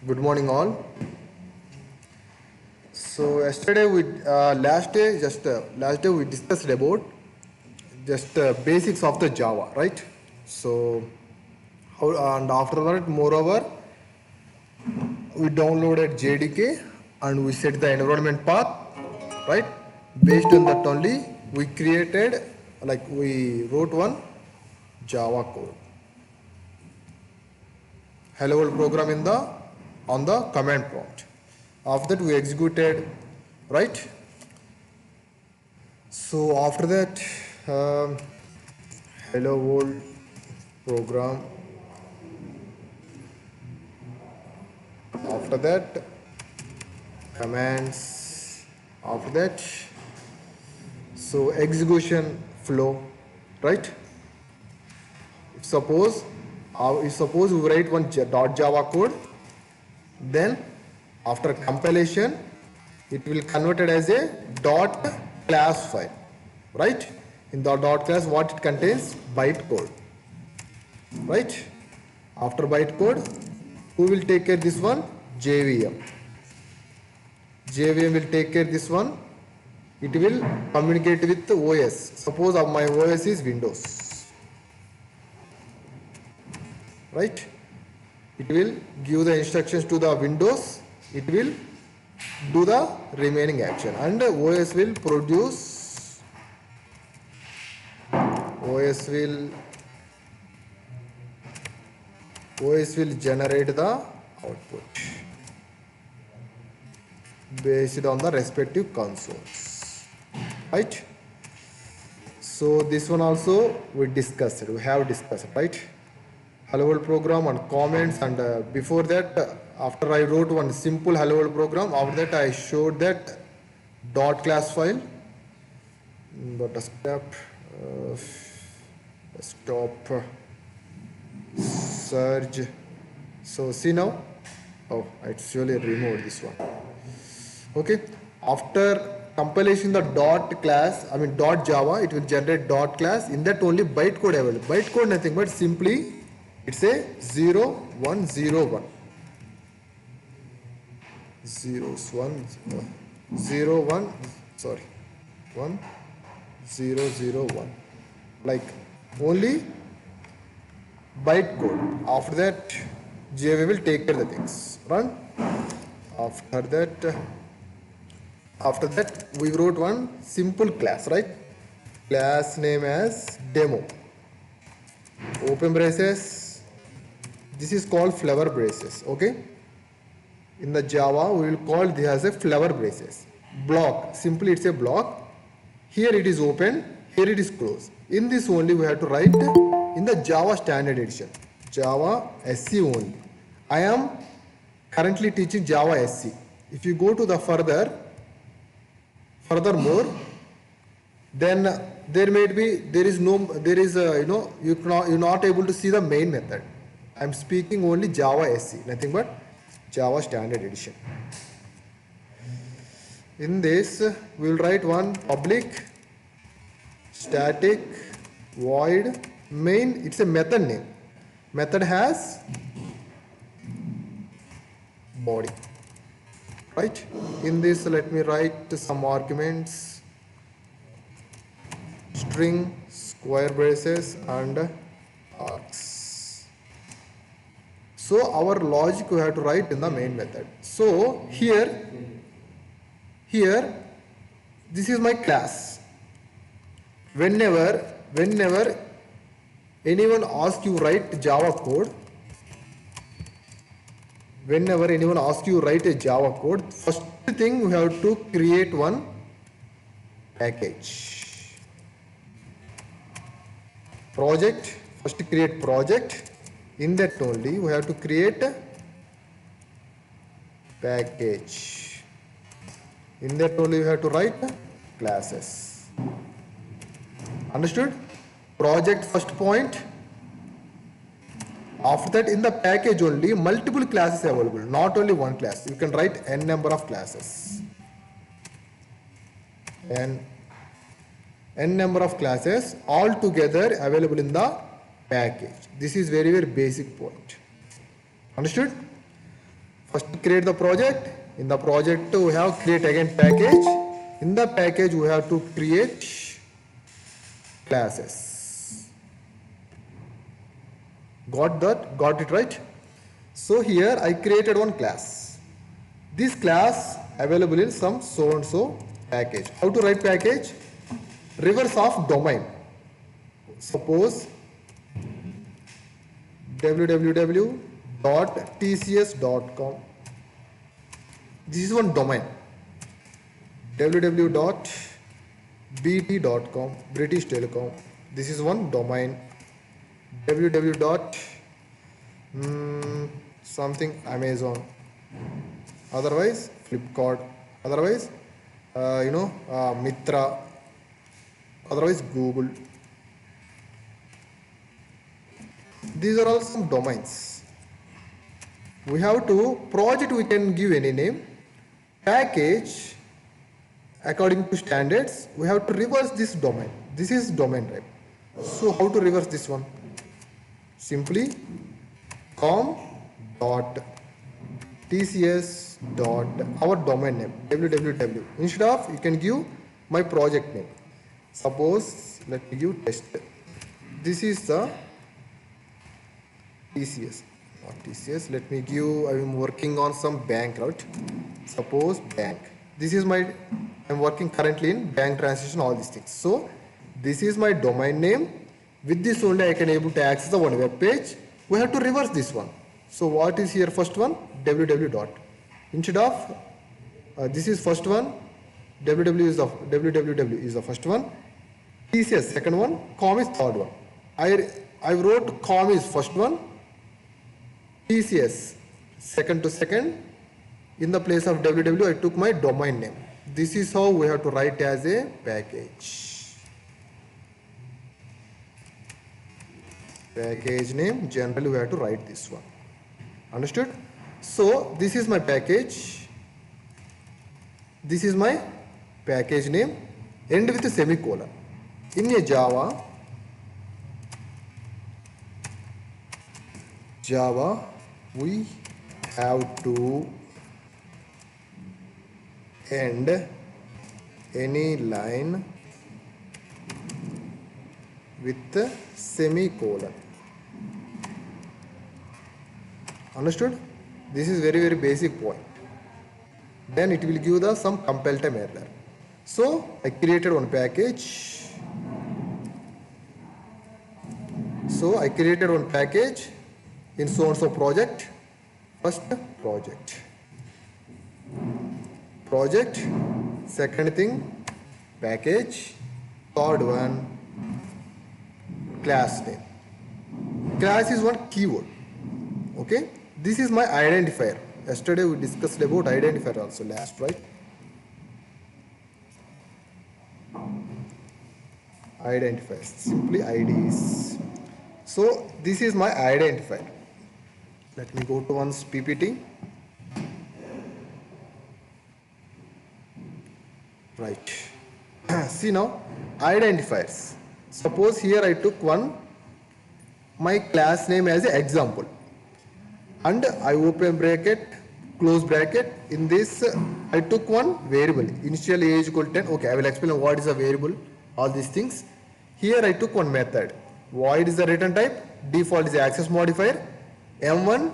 Good morning, all. So yesterday last day we discussed about just basics of the Java, right? So and after that, moreover, we downloaded JDK and we set the environment path, right? Based on that only, we wrote one Java code. Hello world program on the command prompt. After that we executed, right? So after that, um, hello world program. After that, commands. After that, so execution flow, right? If suppose we write one .java code, then after compilation, it will converted as a dot class file, right? In the dot class, what it contains? Bytecode, right? After bytecode, who will take care this one? JVM. JVM will take care this one. It will communicate with the OS. Suppose my OS is Windows, right? It will give the instructions to the Windows. It will do the remaining action, and OS will produce. OS will generate the output based on the respective consoles, right? So this one also we have discussed, right? Hello world program and comments, and before that, after I wrote one simple hello world program, after that I showed that dot class file, the desktop surge. So see now, oh, I actually removed this one. Okay, after compilation the dot class, dot Java, it will generate dot class. In that only bytecode available. Bytecode nothing but simply it's a 0 1 0 1. 1 0 0 1, like only bytecode. After that, JV will take care of the things. Run. After that, we wrote one simple class, right? Class name as demo. Open braces. This is called flower braces. Okay. In the Java, we will call this as a flower braces. Block. Simply, it's a block. Here it is open. Here it is closed. In this only we have to write in the Java Standard Edition. Java SC only. I am currently teaching Java SC. If you go to the furthermore, then you're not able to see the main method. I'm speaking only Java SC, nothing but Java Standard Edition. In this, we will write one public static void main. It's a method name. Method has body, right? In this, let me write some arguments: string, square braces, and arcs. So our logic we have to write in the main method. So here this is my class. Whenever anyone asks you write Java code, first thing we have to create one package. Project, first create project. In that only we have to create a package. In that only we have to write classes. Understood? Project first point. After that, in the package only multiple classes available, not only one class. You can write n number of classes. N number of classes all together available in the package. This is very basic point. Understood? First create the project. In the project we have create again package. In the package we have to create classes. Got that? Got it right? So here I created one class. This class available in some so and so package. How to write package? Reverse of domain. Suppose www.tcs.com. This is one domain. www.bt.com, British Telecom. This is one domain. www. Something Amazon. Otherwise Flipkart. Otherwise Mitra. Otherwise Google. These are all some domains. We have to project, we can give any name. Package, according to standards, we have to reverse this domain. This is domain type. So how to reverse this one? Simply com.tcs. Our domain name www. Instead of, you can give my project name. Suppose let me give test. This is the TCS, not TCS. Let me give, I am working on some bank, right? Suppose bank. This is my, I am working currently in bank transaction, all these things. So this is my domain name. With this only I can able to access the one web page. We have to reverse this one. So what is here first one? www dot. Instead of this is first one, www is the first one. TCS second one, com is third one. I wrote com is first one. TCS second to second. In the place of www I took my domain name. This is how we have to write as a package. Package name, generally we have to write this one. Understood? So this is my package. This is my package name. End with a semicolon. In a Java we have to end any line with a semicolon. Understood? This is very basic point. Then it will give the some compile time error. So I created one package. So I created one package in so and so project. First project, second thing package, third one class name. Class is one keyword. Okay, this is my identifier. Yesterday we discussed about identifier also last, right? Identifiers, simply IDs. So this is my identifier. Let me go to one's PPT. Right. See now, identifiers. Suppose here I took my class name as an example. And I open bracket, close bracket. In this, I took one variable. Initial age equal 10. Okay, I will explain what is a variable, all these things. Here I took one method. Void is the return type. Default is the access modifier. M1,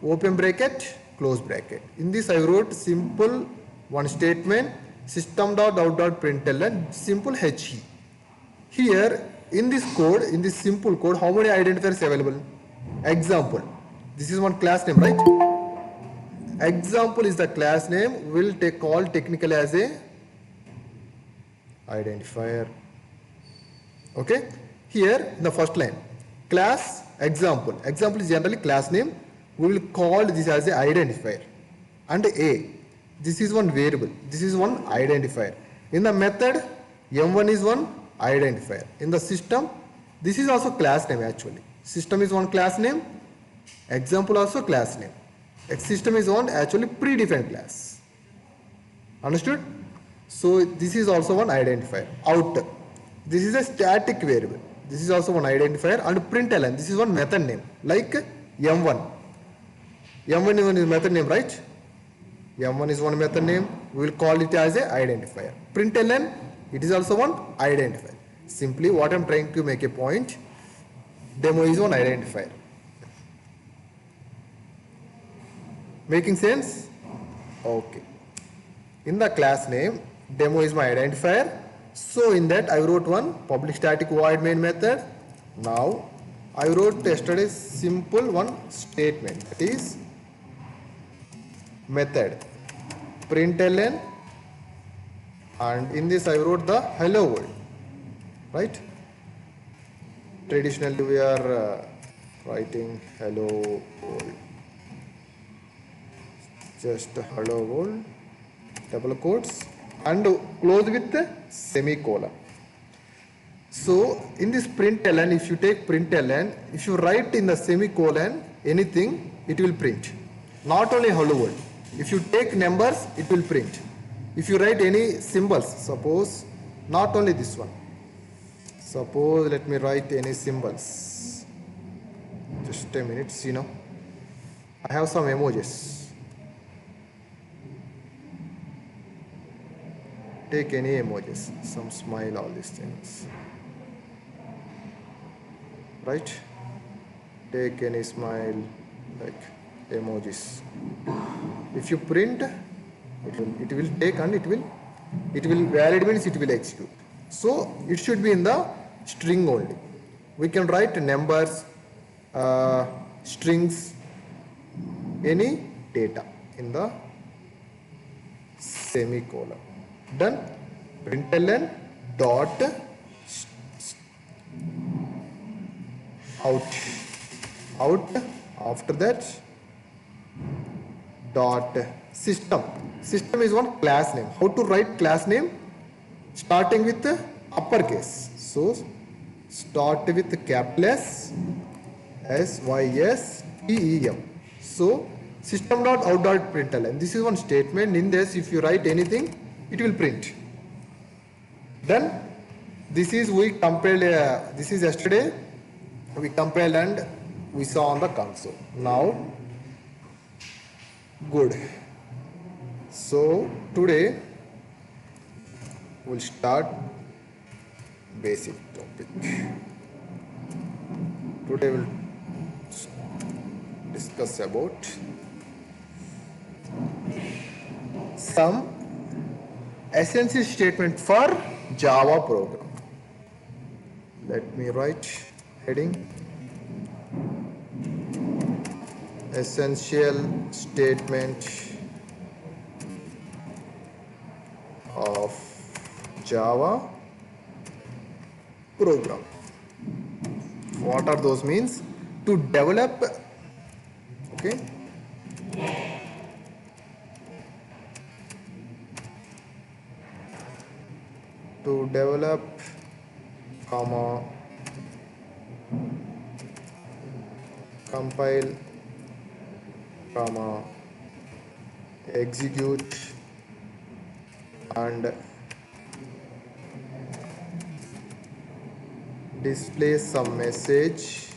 open bracket, close bracket. In this I wrote simple one statement, system.out.println, simple HE. Here in this code, in this simple code, how many identifiers available? Example. This is one class name, right? Example is the class name. We'll take call technically as a identifier. Okay. Here in the first line, class example. Example is generally class name. We will call this as a identifier. And A. This is one variable. This is one identifier. In the method, M1 is one identifier. In the system, this is also class name actually. System is one class name. Example also class name. System is one actually predefined class. Understood? So this is also one identifier. Out. This is a static variable. This is also one identifier. And println. This is one method name like M1. M1 is method name, right? M1 is one method name. We will call it as a identifier. Println, it is also one identifier. Simply what I'm trying to make a point, demo is one identifier. Making sense? Okay. In the class name, demo is my identifier. So in that I wrote one public static void main method. Now I wrote yesterday simple one statement, that is method println, and in this I wrote the hello world, right? Traditionally we are writing hello world, just hello world, double quotes, and close with the semicolon. So in this println, if you take println, if you write in the semicolon anything, it will print. Not only hello world. If you take numbers, it will print. If you write any symbols, suppose not only this one. Suppose let me write any symbols. Just a minute, see now. I have some emojis. Take any emojis, some smile, all these things. Right? Take any smile, like emojis. If you print, it will take and it will valid means it will execute. So it should be in the string only. We can write numbers, strings, any data in the semicolon. Done. Println dot out. After that dot system. System is one class name. How to write class name? Starting with uppercase. So start with capital S, SYSTEM. So system dot out dot println. This is one statement. In this, if you write anything, it will print. Then this is we compiled. This is yesterday. We compiled and we saw on the console. Now, good. So today we'll start basic topic. Today we'll discuss about some essential statement for Java program. Let me write heading essential statement of Java program. What are those means? To develop, okay, to develop, comma, compile, comma, execute, and display some message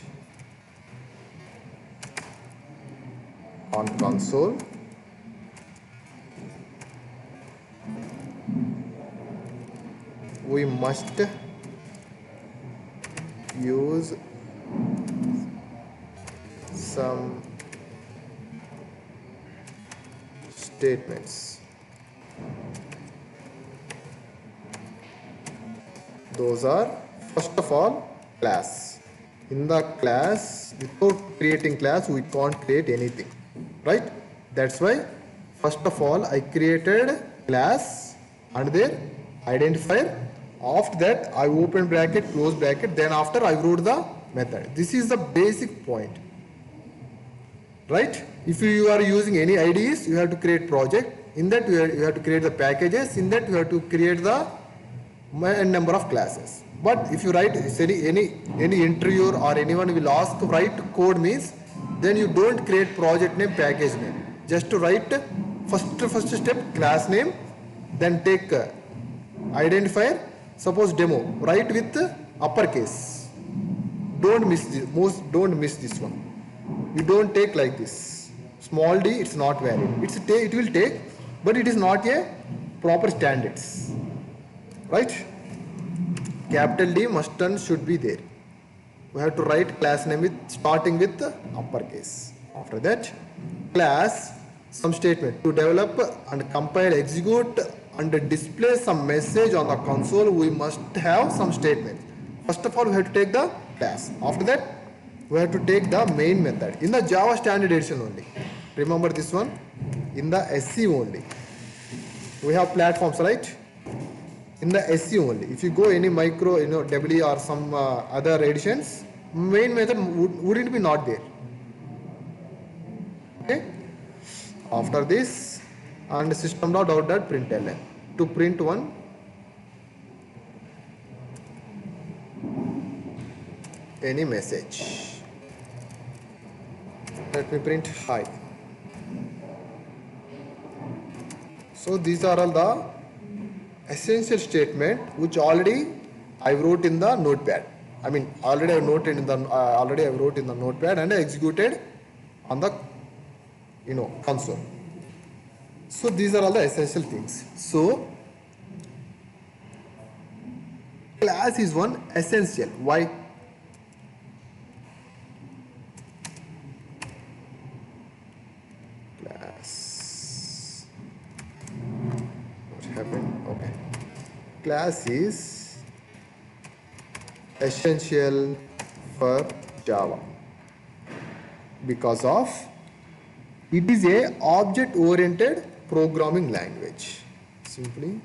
on console. We must use some statements. Those are, first of all, class. In the class, without creating class, we can't create anything, right? That's why, first of all, I created class and their identifier. After that, I open bracket, close bracket. Then after, I wrote the method. This is the basic point, right? If you are using any IDEs, you have to create project. In that, you have to create the packages. In that, you have to create the number of classes. But if you write any interviewer or anyone will ask to write code means, then you don't create project name, package name. Just to write first step class name, then take identifier. Suppose demo, write with uppercase. Don't miss this one. You don't take like this. Small d, it's not valid. It will take, but it is not a proper standards, right? Capital D must and should be there. We have to write class name with starting with uppercase. After that, class some statement to develop and compile, execute and display some message on the console. We must have some statements. First of all, we have to take the class. After that, we have to take the main method in the Java standard edition only. Remember this one, in the SC only. We have platforms, right? In the SC only. If you go any micro, W or some other editions, main method wouldn't be not there. Okay. After this, and system.out.println to print one any message. Let me print hi. So these are all the essential statement which already I wrote in the notepad. I mean, already I wrote in the notepad and I executed on the console. So these are all the essential things. So class is one essential. Why? Class. What happened? Okay. Class is essential for Java because of it is a object-oriented programming language. Simply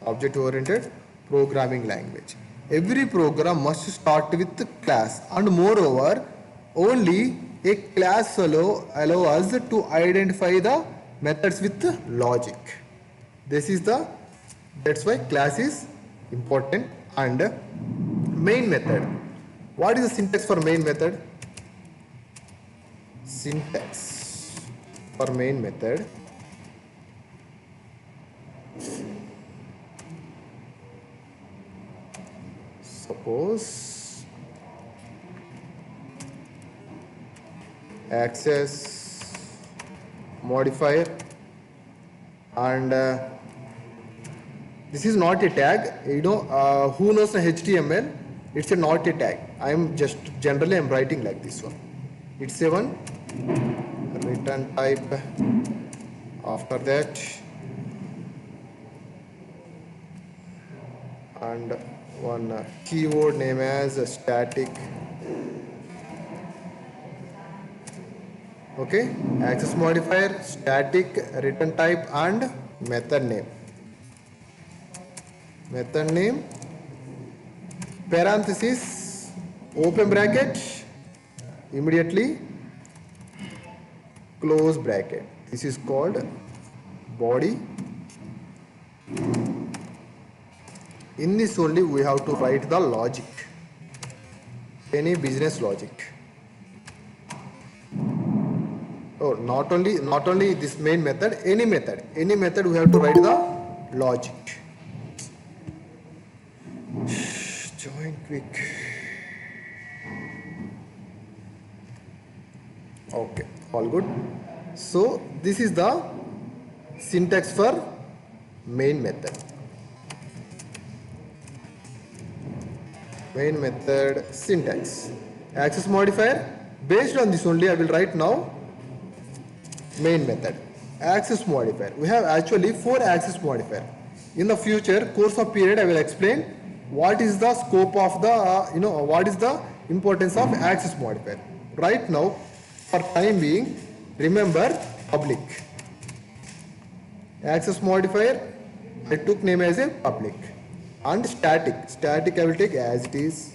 object-oriented programming language. Every program must start with class, and moreover, only a class allow us to identify the methods with logic. That's why class is important. And main method. What is the syntax for main method? Syntax for main method. Suppose access modifier, and this is not a tag. Who knows the HTML? It's a not a tag. I'm writing like this one. It's a one return type. After that, and one keyword name as static. Okay, access modifier, static, return type, and method name. Method name, parenthesis, open bracket, immediately close bracket. This is called body. In this only we have to write the logic, any business logic. Oh, not only this main method, any method we have to write the logic. Join quick. Okay, all good. So this is the syntax for main method. Main method syntax. Access modifier, based on this only I will write now main method. Access modifier, we have actually 4 access modifier. In the future course of period I will explain what is the scope of the what is the importance of access modifier. Right now, for time being, remember public. Access modifier I took name as a public. And static I will take as it is.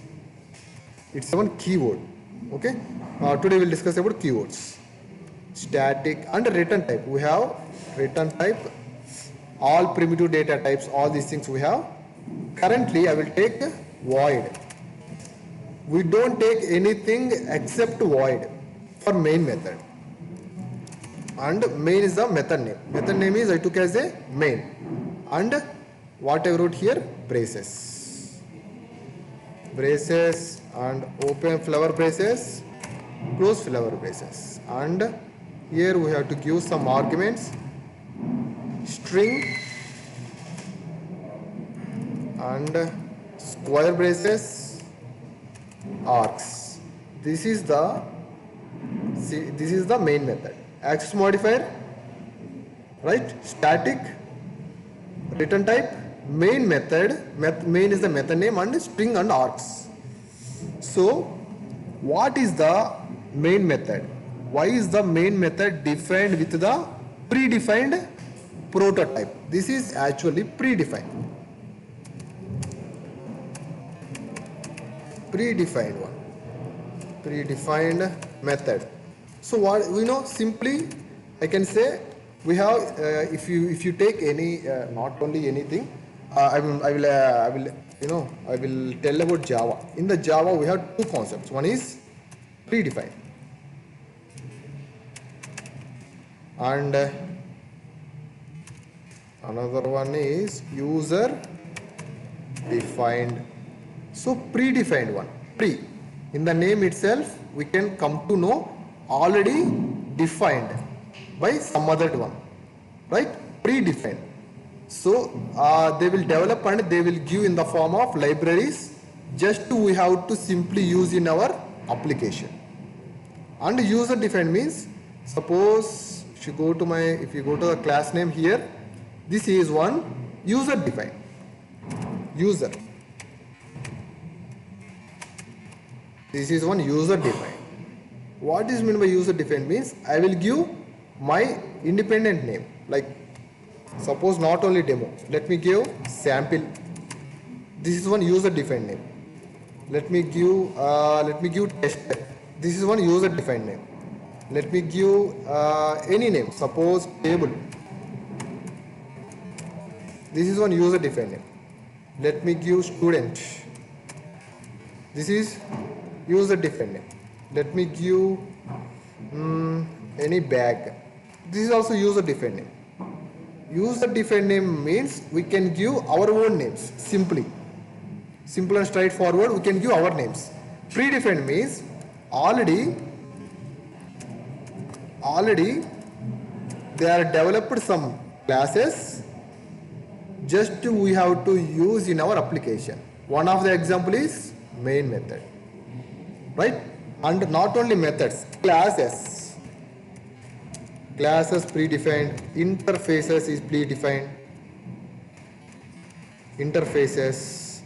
It's one keyword. Okay, today we will discuss about keywords. Static and return type. We have return type, all primitive data types, all these things we have. Currently I will take void. We don't take anything except void for main method. And main is the method name. Method name is I took as a main. And what I wrote here, braces and open flower braces close flower braces, and here we have to give some arguments, string and square braces, arcs. This is the main method. Access modifier, right? Static, return type, main method. Main is the method name, and string and arcs. So what is the main method? Why is the main method defined with the predefined prototype? This is actually predefined one, predefined method. So what we know, simply I can say we have if you take any not only anything, I will tell about Java. In the Java we have two concepts. One is predefined and another one is user defined. So predefined one, pre, in the name itself we can come to know already defined by some other one, right? Predefined. So they will develop and they will give in the form of libraries, just we have to simply use in our application. And user defined means, suppose if you go to the class name here, this is one user defined, user. This is one user defined. What is meant by user defined means, I will give my independent name, like suppose not only demo, let me give sample. This is one user defined name. Let me give test. This is one user defined name. Let me give any name, suppose table. This is one user defined name. Let me give student. This is user defined name. Let me give any bag. This is also user defined name. User defined name means we can give our own names, simply. Simple and straightforward, we can give our names. Predefined means already they are developed some classes, just we have to use in our application. One of the example is main method, right? And not only methods, classes predefined, interfaces is predefined, interfaces,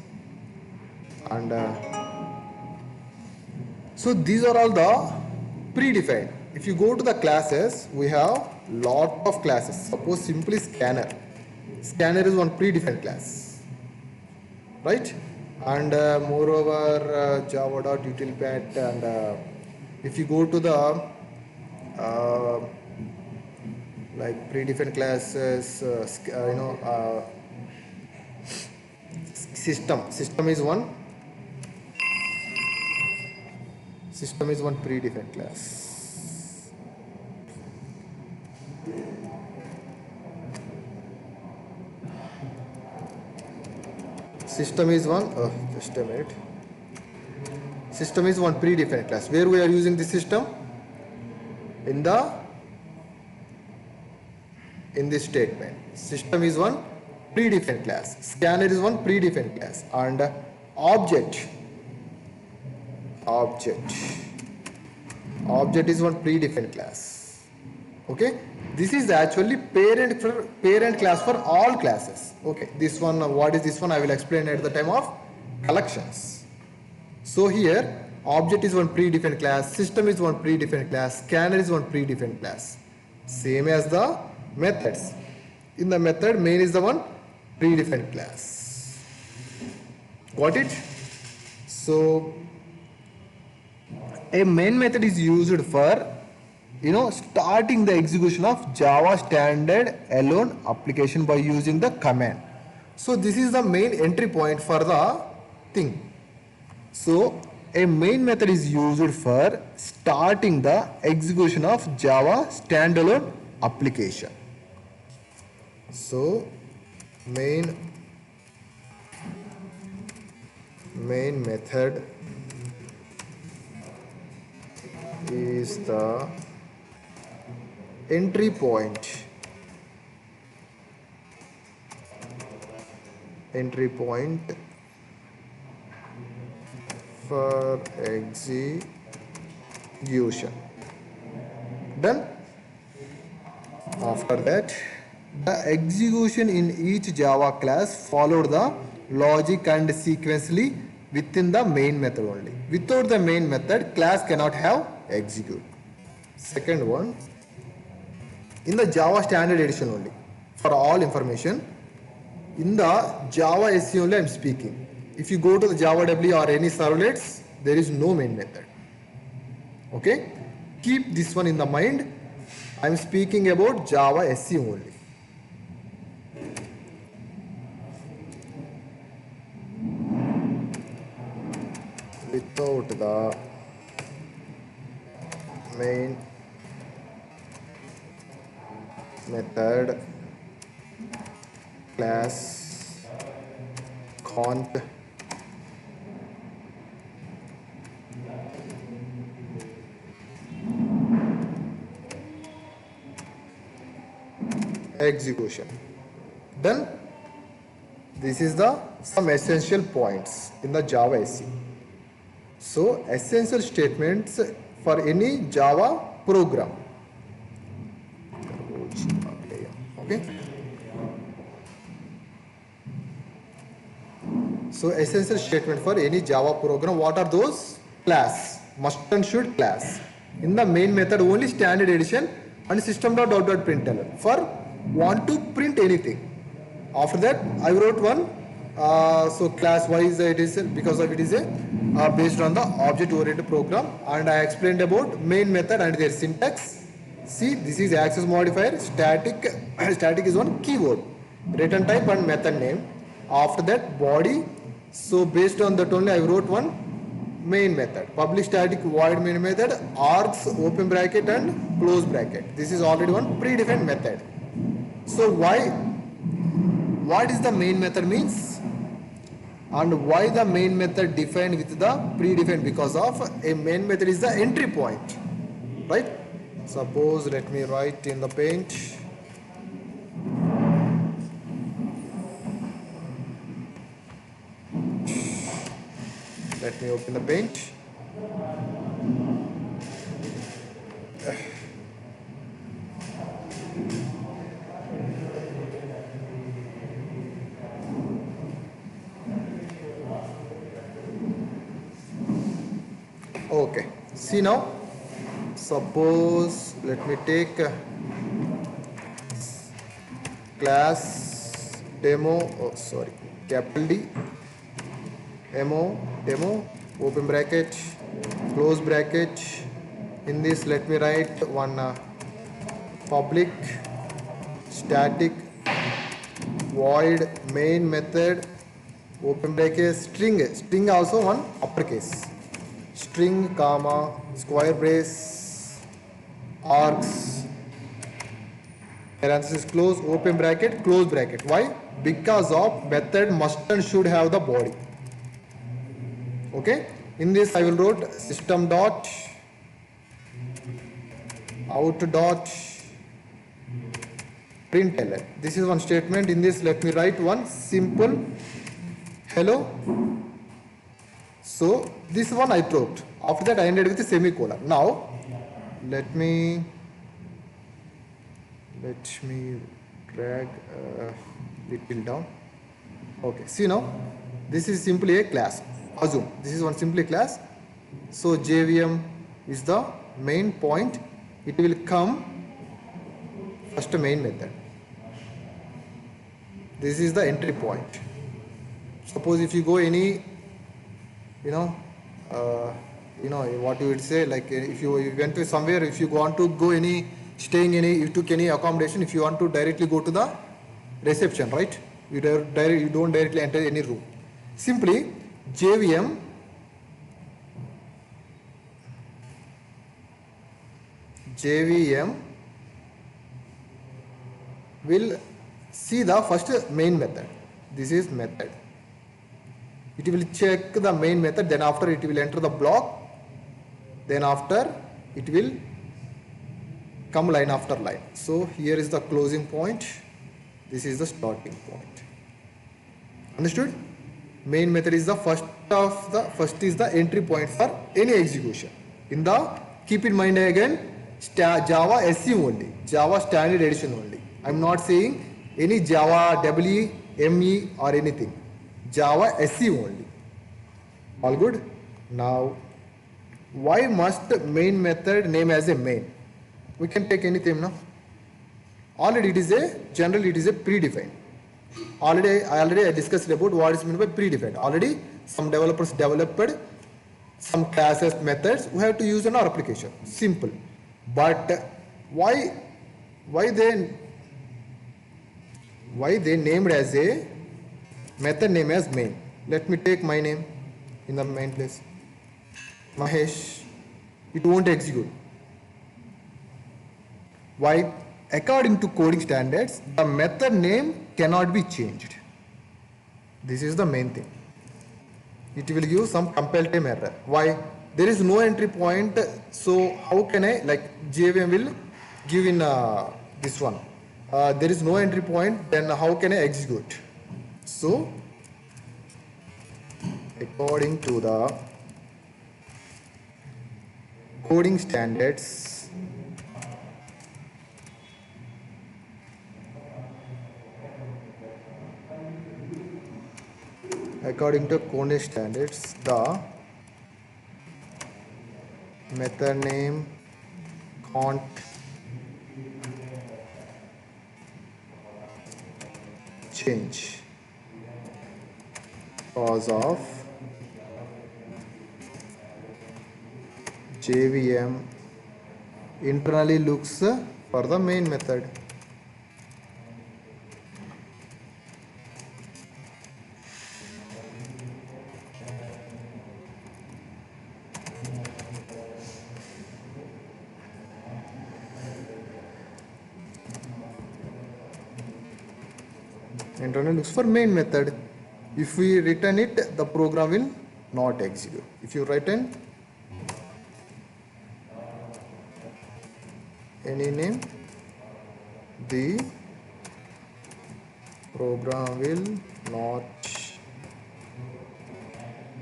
and so these are all the predefined. If you go to the classes, we have lot of classes. Suppose simply scanner is one predefined class, right? And moreover java.utilpat, and if you go to the like predefined classes, system is one predefined class. System is one, just a minute. System is one predefined class. Where we are using the system? In this statement. System is one predefined class. Scanner is one predefined class. And object is one predefined class. Okay, this is actually parent class for all classes. Okay, this one, what is this one, I will explain at the time of collections. So here object is one predefined class, system is one predefined class, scanner is one predefined class, same as the methods. In the method, main is the one predefined class. Got it? So a main method is used for starting the execution of Java standard alone application by using the command. So this is the main entry point for the thing. So a main method is used for starting the execution of Java standalone application. So main method is the entry point for execution. Done. After that, the execution in each Java class followed the logic and sequentially within the main method only. Without the main method, class cannot have execute. Second one, in the Java standard edition only. For all information, in the Java SE only I am speaking. If you go to the Java W or any servlets, there is no main method. Okay? Keep this one in the mind. I am speaking about Java SE only. Without the main method, class can't execution. Then this is the some essential points in the Java SE. So essential statements for any Java program. Okay. So essential statement for any Java program. What are those? Class, must and should class. In the main method only standard edition and system.out.println for want to print anything. After that I wrote one. So class wise it is because of it is a based on the object oriented program, and I explained about main method and their syntax. See, this is access modifier. Static static is one keyword, return type and method name. After that body. So based on that only I wrote one main method, public static void main method, args open bracket and close bracket. This is already one predefined method. So what is the main method means, and why the main method defined with the predefined? Because of a main method is the entry point, right? Suppose let me write in the paint. Let me open the paint. Okay, see now, suppose let me take class demo, capital D, demo, open bracket, close bracket. In this let me write one public static void main method, open bracket, string also one uppercase, string comma square brace args, parenthesis close, open bracket, close bracket. Why? Because of method must and should have the body. Okay, in this I will wrote system dot out dot println. This is one statement. In this let me write one simple hello. So this one I wrote. After that I ended with a semicolon. Now let me drag little down. Okay, see now, this is simply a class. Assume this is one simply class. So JVM is the main point. It will come first main method. This is the entry point. Suppose if you go any, what you would say, like if you went to somewhere, if you want to go any, staying any, you took any accommodation, if you want to directly go to the reception, right? You don't directly enter any room. Simply JVM will see the first main method. This is method. It will check the main method, then after it will enter the block, then after it will come line after line. So here is the closing point, this is the starting point. Understood? Main method is the first is the entry point for any execution. In the, keep in mind again, Java SE only, Java standard edition only. I'm not saying any Java WE, ME or anything. Java SE only. All good? Now, why must main method name as a main? We can take anything now. Already it is a, generally it is a predefined. I discussed about what is meant by predefined. Already some developers developed some classes, methods we have to use in our application. Simple. But why they named as a method name as main? Let me take my name in the main place. Mahesh. It won't execute. Why? According to coding standards, the method name cannot be changed. This is the main thing. It will give some compile time error. Why? There is no entry point, so how can I, like JVM will give in this one. There is no entry point, then how can I execute? So, according to the coding standards, the method name can't change because of JVM internally looks for the main method. Internally looks for main method. If we return it, the program will not execute. If you return any name, the program will not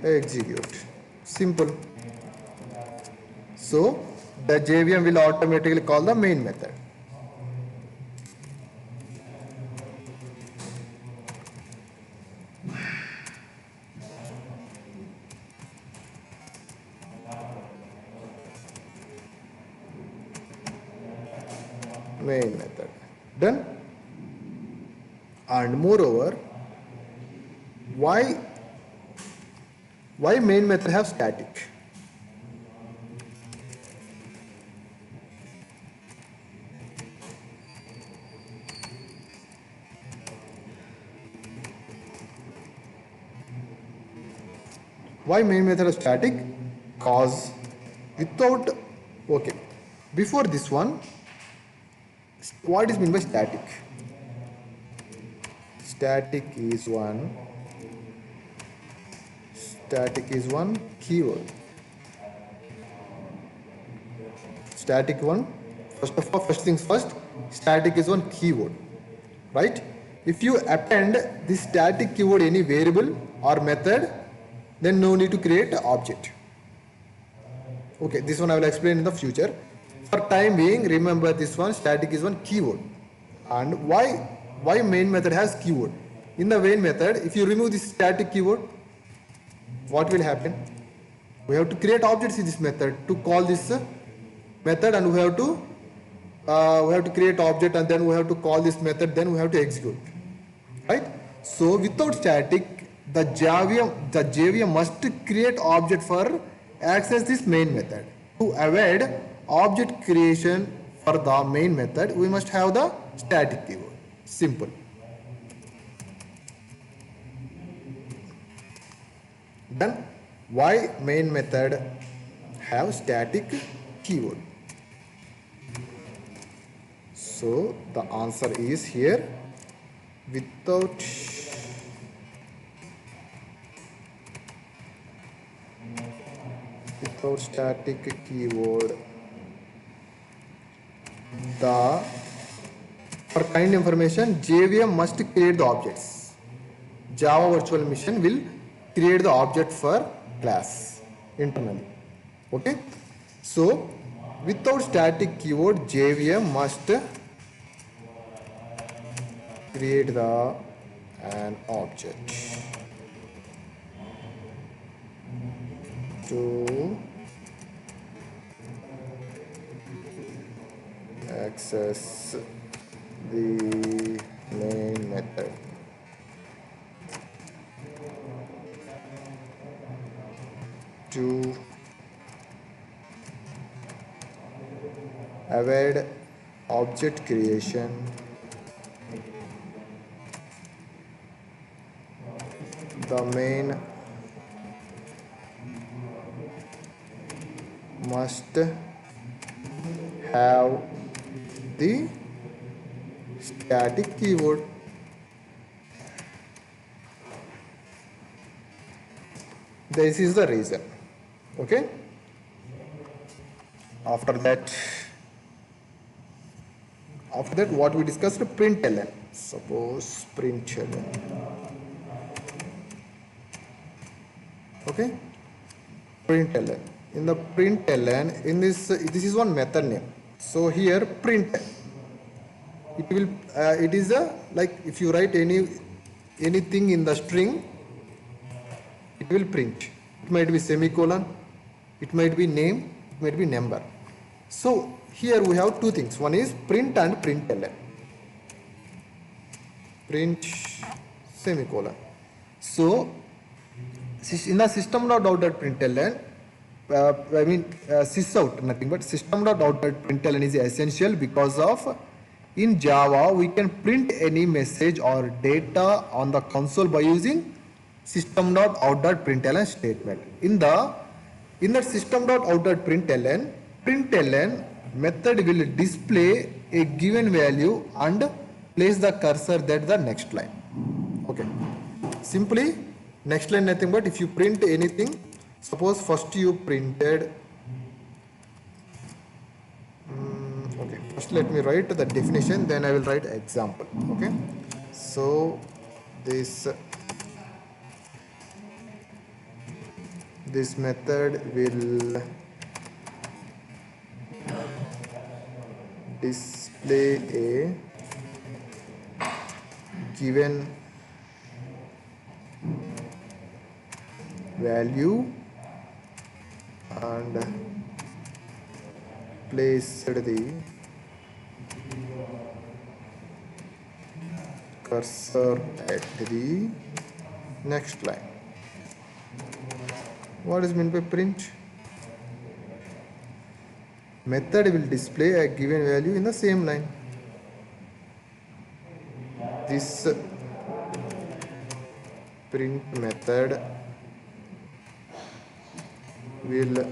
execute. Simple. So the JVM will automatically call the main method. Main method. Done? And moreover, why main method have static? Why main method is static? Cause without, okay, before this one, what is meant by static? Static is one keyword. Static one, first of all, first things first, static is one keyword, right? If you append this static keyword any variable or method, then no need to create an object. Okay, this one I will explain in the future. For time being, remember this one, static is one keyword. And why main method has keyword? In the main method, if you remove this static keyword, what will happen? We have to create objects in this method to call this method, and we have to create object, and then we have to call this method, then we have to execute, right? So without static, the JVM must create object for access this main method. To avoid object creation for the main method, we must have the static keyword. Simple. Then why main method have static keyword? So the answer is here. Without static keyword, the for kind information, JVM must create the objects. Java Virtual Machine will create the object for class internally. Okay. So without static keyword, JVM must create the an object to access the main method. To avoid object creation, the main must have the static keyword. This is the reason. Okay. After that what we discussed, println. Suppose println. Okay. Println. In the println, in this is one method name. So here print. It will it is a like if you write anything in the string, it will print. It might be semicolon, it might be name, it might be number. So here we have two things. One is print and println. Print semicolon. So in the system.out.println, sysout, nothing but system.out.println is essential because of in Java we can print any message or data on the console by using system.out.println statement. In that system.out.println, println method will display a given value and place the cursor at the next line. Okay. Simply next line nothing but if you print anything, suppose first you printed okay, first let me write the definition, then I will write example. Okay. So this method will display a given value and place the cursor at the next line. What is meant by print? Method will display a given value in the same line. This print method will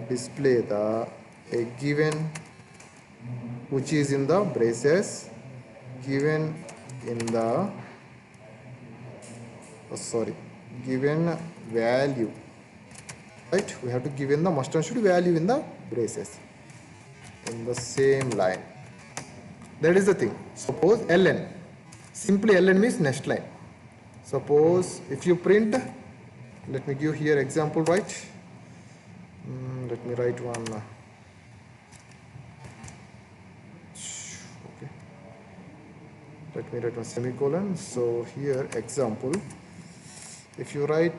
display a given which is in the braces, given in the given value, right? We have to give in the must and should value in the braces in the same line. That is the thing. Suppose ln, simply ln means next line. Suppose if you print, let me give here example, right? Let me write one. Okay. Let me write one semicolon. So here example. If you write,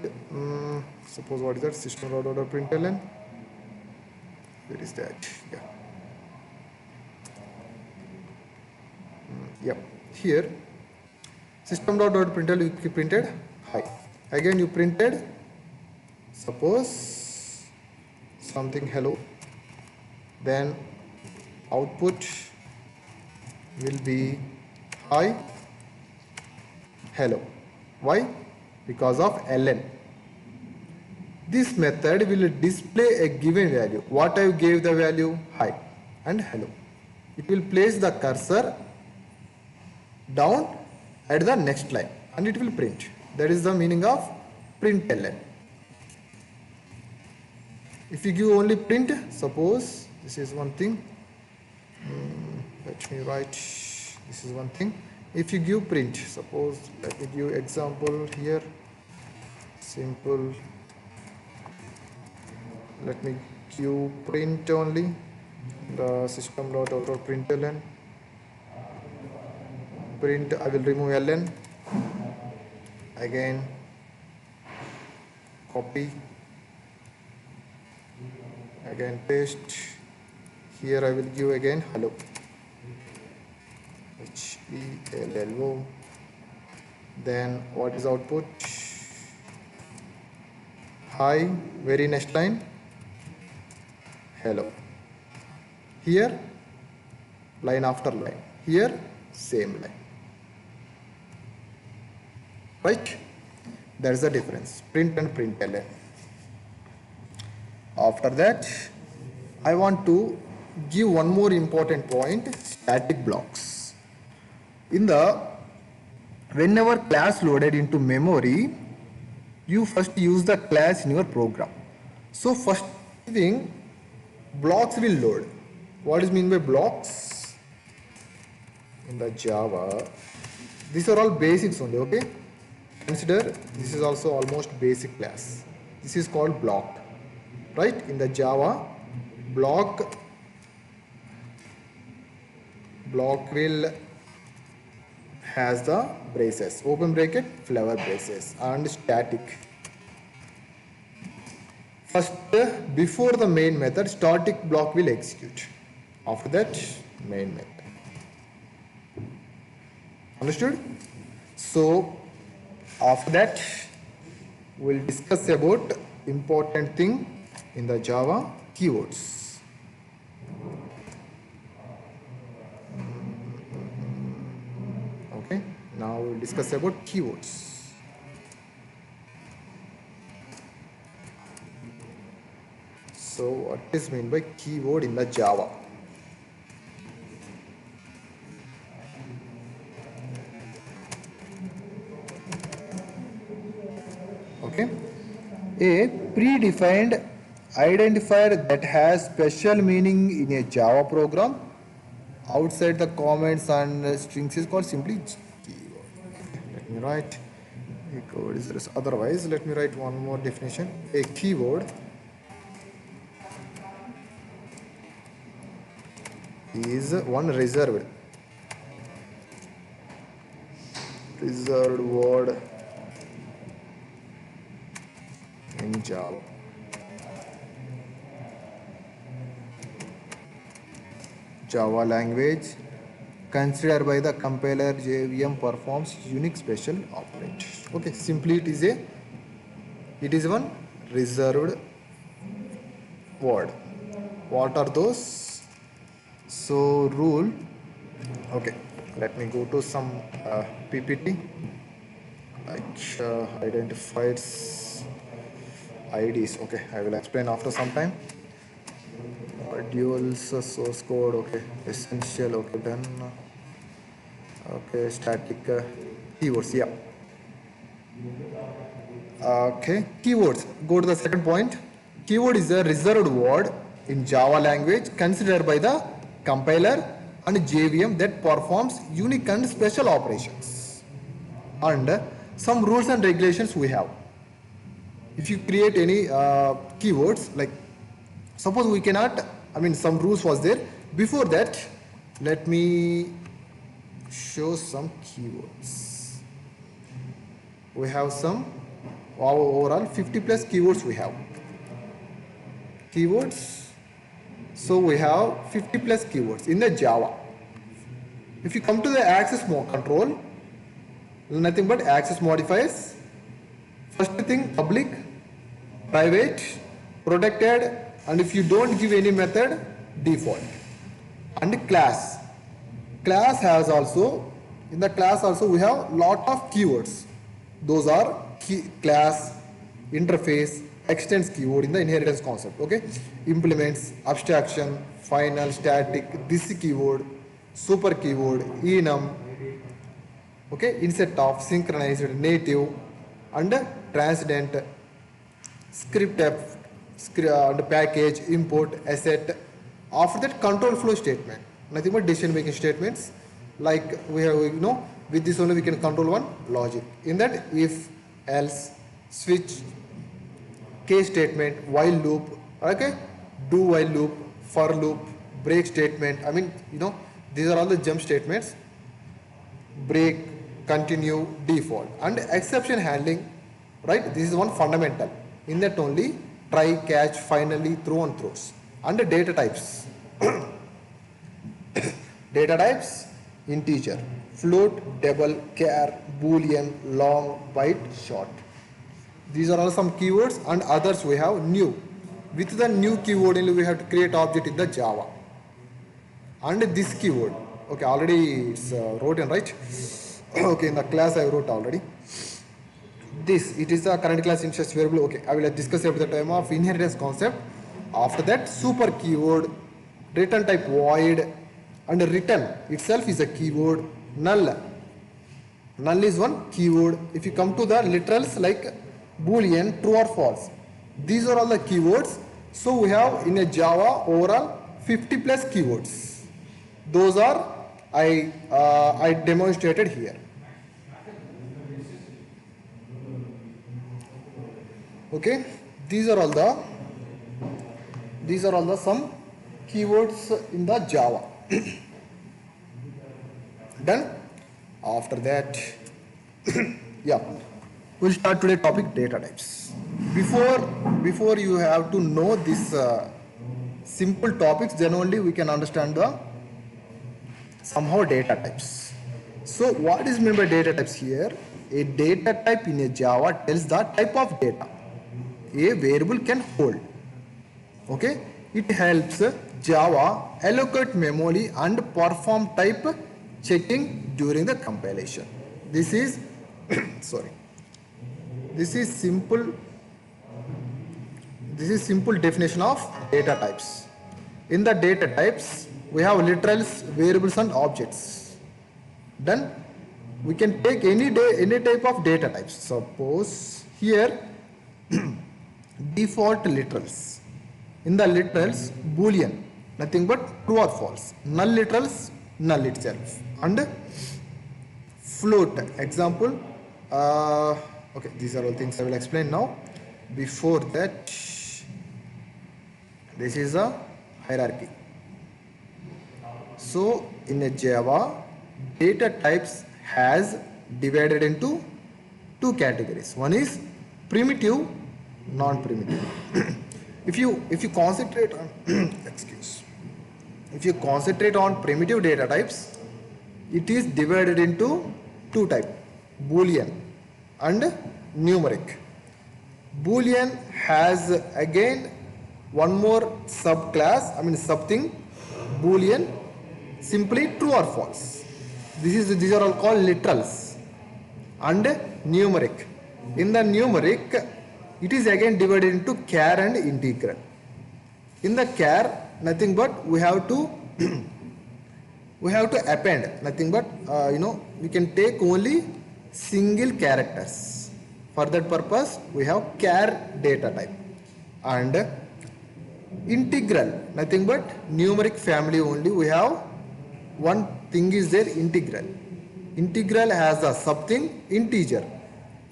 suppose what is that? System.out.println. Where is that? Yeah. Yep. Here system.out.println you printed hi. Again you printed suppose something hello. Then output will be hi hello. Why? Because of ln. This method will display a given value. What I gave the value? Hi and hello. It will place the cursor down at the next line and it will print. That is the meaning of println. If you give only print, suppose this is one thing. Let me write, this is one thing. If you give print, suppose let me give example here, simple, let me give print only, the system.out.println, print, I will remove ln, again copy, again paste, here I will give again hello, HELLO, then what is output, hi, very next line, hello, here line after line, here same line, right? There is a difference, print and println. After that, I want to give one more important point, static blocks. Whenever class loaded into memory, you first use the class in your program. So first thing, blocks will load. What is mean by blocks? In the Java, these are all basics only, okay? Consider this is also almost basic class. This is called block, right? In the Java, block will has the braces, open bracket, flower braces, and static. First, before the main method, static block will execute. After that, main method. Understood? So, after that, we'll discuss about important thing in the Java, keywords. Okay, now we'll discuss about keywords. So what is meant by keyword in the Java? Okay, a predefined identifier that has special meaning in a Java program outside the comments and strings is called simply keyword. Let me write keyword is this. Otherwise, let me write one more definition. A keyword is one reserved word in Java. Java language considered by the compiler JVM performs unique special operators. Okay, simply it is one reserved word. What are those? So rule, okay, let me go to some PPT like identifiers IDs. Okay, I will explain after some time. Modules, source code, okay, essential, okay, done. Okay, static keywords, yeah. Okay, keywords. Go to the second point. Keyword is a reserved word in Java language considered by the compiler and JVM that performs unique and special operations. And some rules and regulations we have. If you create any keywords, like suppose we cannot, some rules was there. Before that, let me show some keywords. We have some, overall 50 plus keywords we have. Keywords, so we have 50 plus keywords in the Java. If you come to the access control, nothing but access modifiers. First thing, public, private, protected, and if you don't give any method, default. And class. Class has also, in the class also we have lot of keywords. Those are class, interface, extends keyword in the inheritance concept. Okay, implements, abstraction, final, static, this keyword, super keyword, enum, okay, insert of, synchronized, native, and transcendent, scriptf, and package, import, asset. After that, control flow statement. Nothing but decision making statements. Like we have, with this only we can control one logic. In that, if, else, switch, case statement, while loop, okay, do while loop, for loop, break statement. I mean, these are all the jump statements. Break, continue, default, and exception handling, right? This is one fundamental. In that only try, catch, finally, throw and throws. And the data types. Data types: integer, float, double, char, boolean, long, byte, short. These are all some keywords, and others we have new. With the new keyword only we have to create object in the Java. And this keyword, okay, already it's written, right? Okay, in the class I wrote already. This, it is the current class instance variable. Okay, I will discuss at the time of inheritance concept. After that, super keyword, return type void, and return itself is a keyword. Null, null is one keyword. If you come to the literals like boolean, true or false, these are all the keywords. So we have in a Java overall 50 plus keywords. Those are I demonstrated here. Okay, these are all the some keywords in the Java. Done. After that, yeah, we'll start today topic data types. Before you have to know this simple topics, then only we can understand the somehow data types. So what is meant by data types here? A data type in a Java tells the type of data a variable can hold. Okay, it helps Java allocate memory and perform type checking during the compilation. This is sorry. This is simple definition of data types. In the data types, we have literals, variables, and objects. Then we can take any type of data types. Suppose here default literals. In the literals, boolean, nothing but true or false. Null literals, null itself. And float, example. Okay, these are all things I will explain now. Before that, this is a hierarchy. So in a Java, data types has divided into two categories. One is primitive, non-primitive. If you concentrate on if you concentrate on primitive data types, it is divided into two types: Boolean and numeric. Boolean has again one more subclass, I mean something, Boolean, simply true or false. These are all called literals. And numeric. In the numeric, it is again divided into char and integral. In the char, nothing but we have to append, nothing but we can take only single characters. For that purpose, we have char data type. And integral, nothing but numeric family only. We have one thing is there, integral. Integral has a something integer.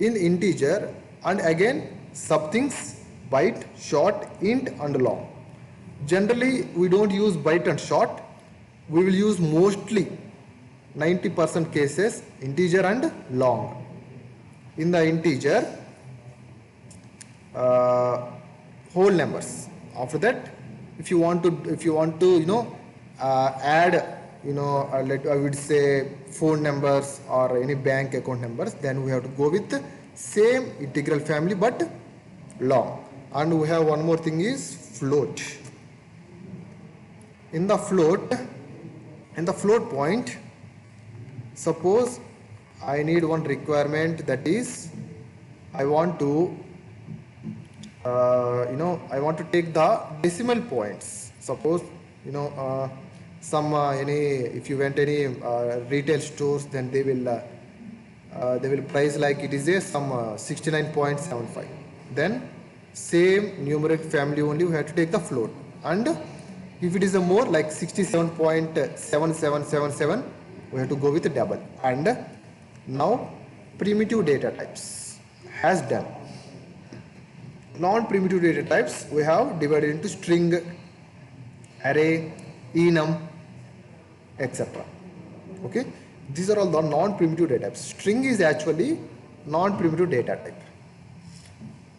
In integer, and again subthings byte, short, int, and long. Generally, we don't use byte and short. We will use mostly 90% cases integer and long. In the integer, whole numbers. After that, if you want to add I would say phone numbers or any bank account numbers, then we have to go with same integral family but long. And we have one more thing is float. In the float point, suppose I need one requirement, that is I want to take the decimal points. Suppose if you went any retail stores, then they will price like it is some 69.75. Then same numeric family only, we have to take the float. And if it is a more like 67.7777, we have to go with the double. And now primitive data types has done. Non-primitive data types we have divided into string, array, enum, etc. Okay, these are all the non-primitive data types. String is actually non-primitive data type.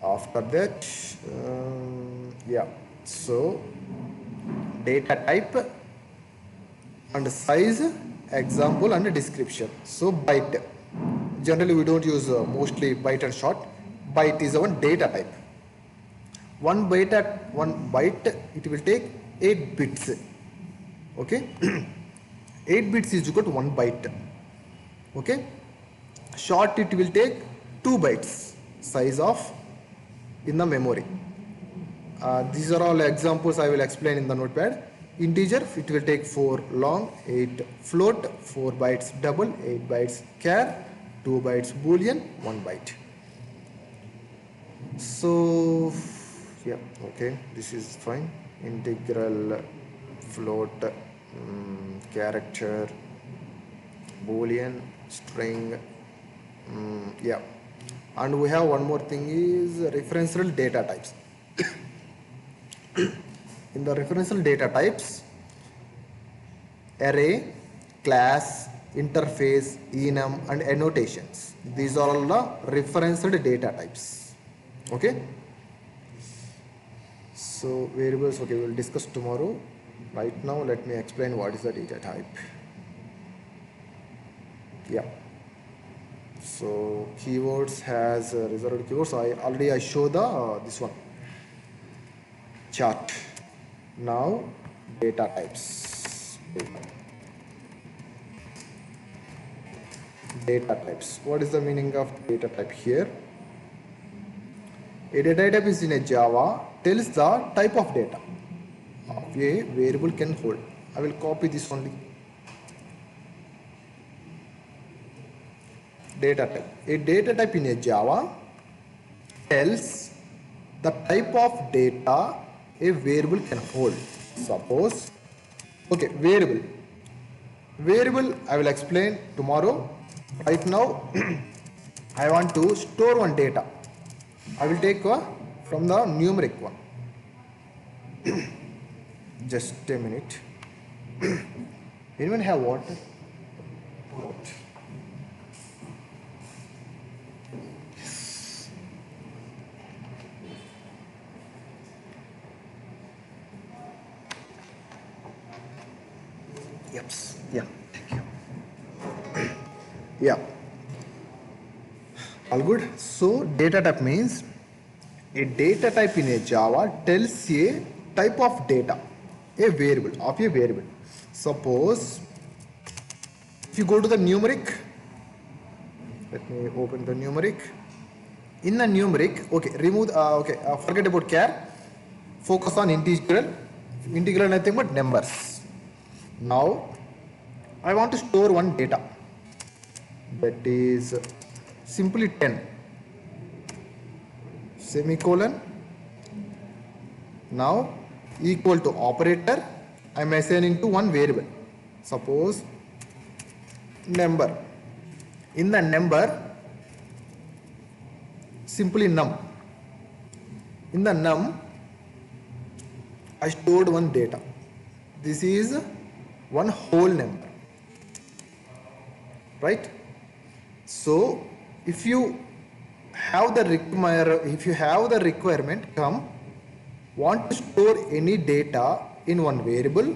After that, yeah, so data type and size, example and description. So byte, generally we don't use mostly byte and short. Byte is one data type. One byte it will take 8 bits. Okay, 8 bits is equal to 1 byte. Okay, short it will take 2 bytes size of in the memory. These are all examples I will explain in the notepad. Integer it will take 4 long, 8 float, 4 bytes double, 8 bytes char, 2 bytes boolean, 1 byte. So yeah, okay, this is fine. Integral, float, character, boolean, string, yeah. And we have one more thing is referential data types. In the referential data types, array, class, interface, enum and annotations. These are all the referential data types. Okay. So variables, okay, we will discuss tomorrow. Right now let me explain what is the data type. Yeah. So keywords has reserved keywords. I show the this one chart. Now data types. Data types. What is the meaning of data type here? A data type is in a Java tells the type of data a variable can hold. I will copy this only. Data type. A data type in a Java tells the type of data a variable can hold. Suppose, okay, variable. Variable I will explain tomorrow. Right now, I want to store one data. I will take from the numeric one. Just a minute. Anyone have water? Yep. Yeah. Thank you. Yeah. All good. So data type means a data type in a Java tells a type of data, a variable of a variable. Suppose if you go to the numeric, let me open the numeric. In the numeric, okay, remove, forget about char, focus on integral. Integral nothing but numbers. Now I want to store one data, that is simply 10, semicolon. Now equal to operator, I am assigning to one variable, suppose number. In the number, simply num. In the num, I stored one data. This is one whole number, right? So if you have the requirement, want to store any data in one variable,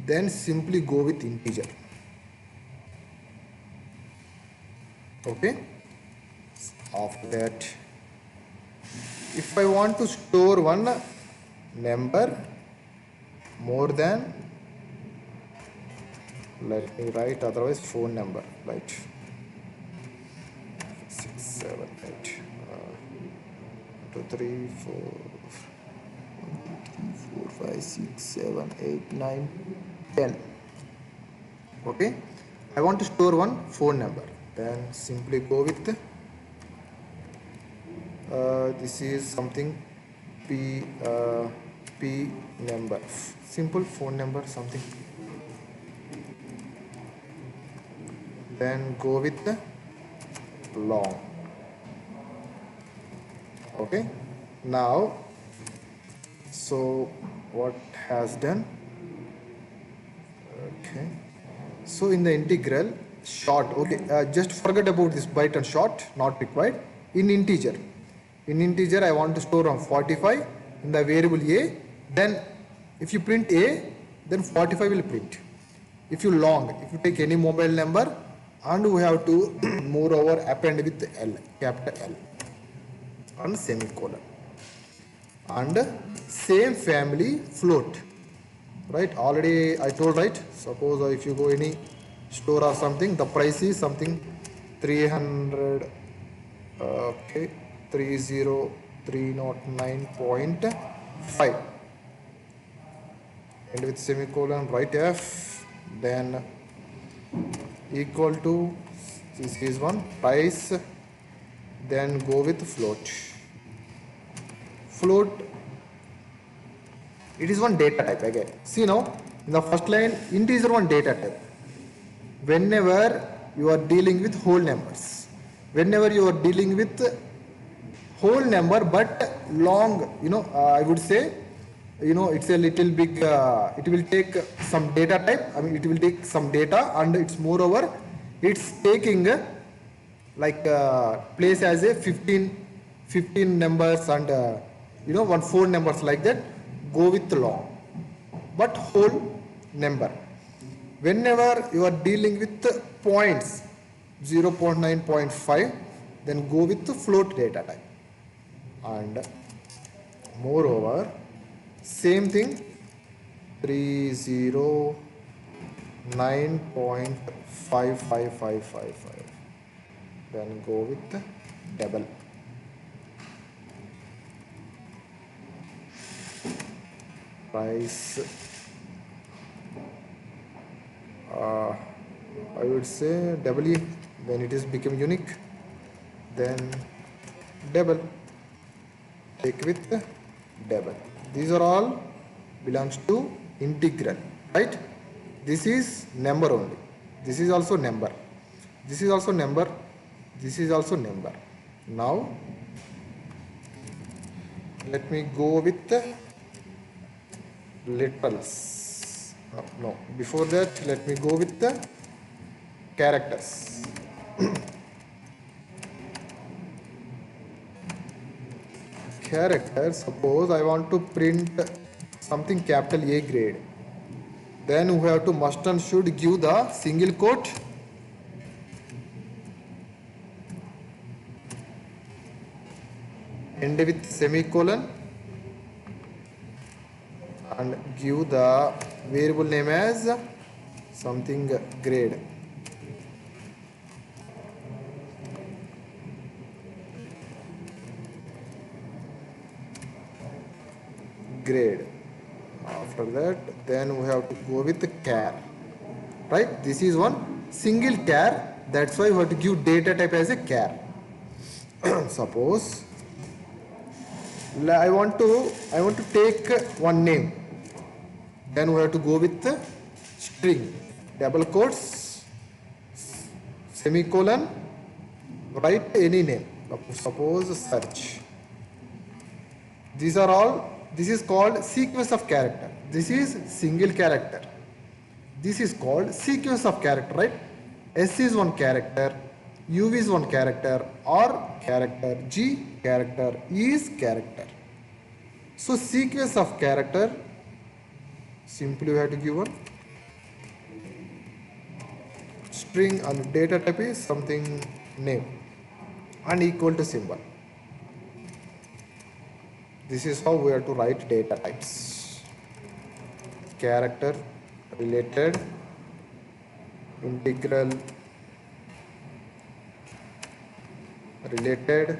then simply go with integer. Okay. After that, if I want to store one number more than, let me write otherwise phone number, right? 6, 7, 8, 2, 3, 4, 5, 6, 7, 8, 9, 10. Okay, I want to store one phone number, then simply go with this is something p p number, simple phone number something, then go with the long. Okay, now so what has done, okay, so in the integral short, okay, just forget about this byte and short, not required. In integer I want to store on 45 in the variable a, then if you print a, then 45 will print. If you take any mobile number, and we have to moreover append with L, capital L and semicolon, and same family float, right? Already I told, right? Suppose if you go any store or something, the price is something 300, okay, 30309.5, and with semicolon write f, then equal to, this is one price, then go with float. It is one data type again. See now, in the first line, integer one data type. Whenever you are dealing with whole numbers, whenever you are dealing with whole number but long, I would say, it's a little big, it will take some data type, it will take some data, and it's moreover, it's taking place as a 15 numbers, and one 4 numbers like that, go with long, but whole number. Whenever you are dealing with points 0.9, 0.5, then go with the float data type. And moreover, same thing, 309.55555, then go with the double. Price, I would say double E, when it is become unique, then double, take with the double. These are all belongs to integral, right? This is number only. This is also number. This is also number. This is also number. Now let me go with the literals. No, before that let me go with the characters. Character, suppose I want to print something capital A grade, then we have to must and should give the single quote, end with semicolon, and give the variable name as something grade. Grade. After that, then we have to go with the char, right? This is one single char, that's why we have to give data type as a char. Suppose I want to take one name, then we have to go with the string, double quotes, semicolon, write any name, suppose search. These are all, this is called sequence of character. This is single character. This is called sequence of character, right? S is one character, U is one character, R character, G character, E is character. So sequence of character, simply we have to give one string, and data type is something name, and equal to symbol. This is how we have to write data types. Character, related, integral, related,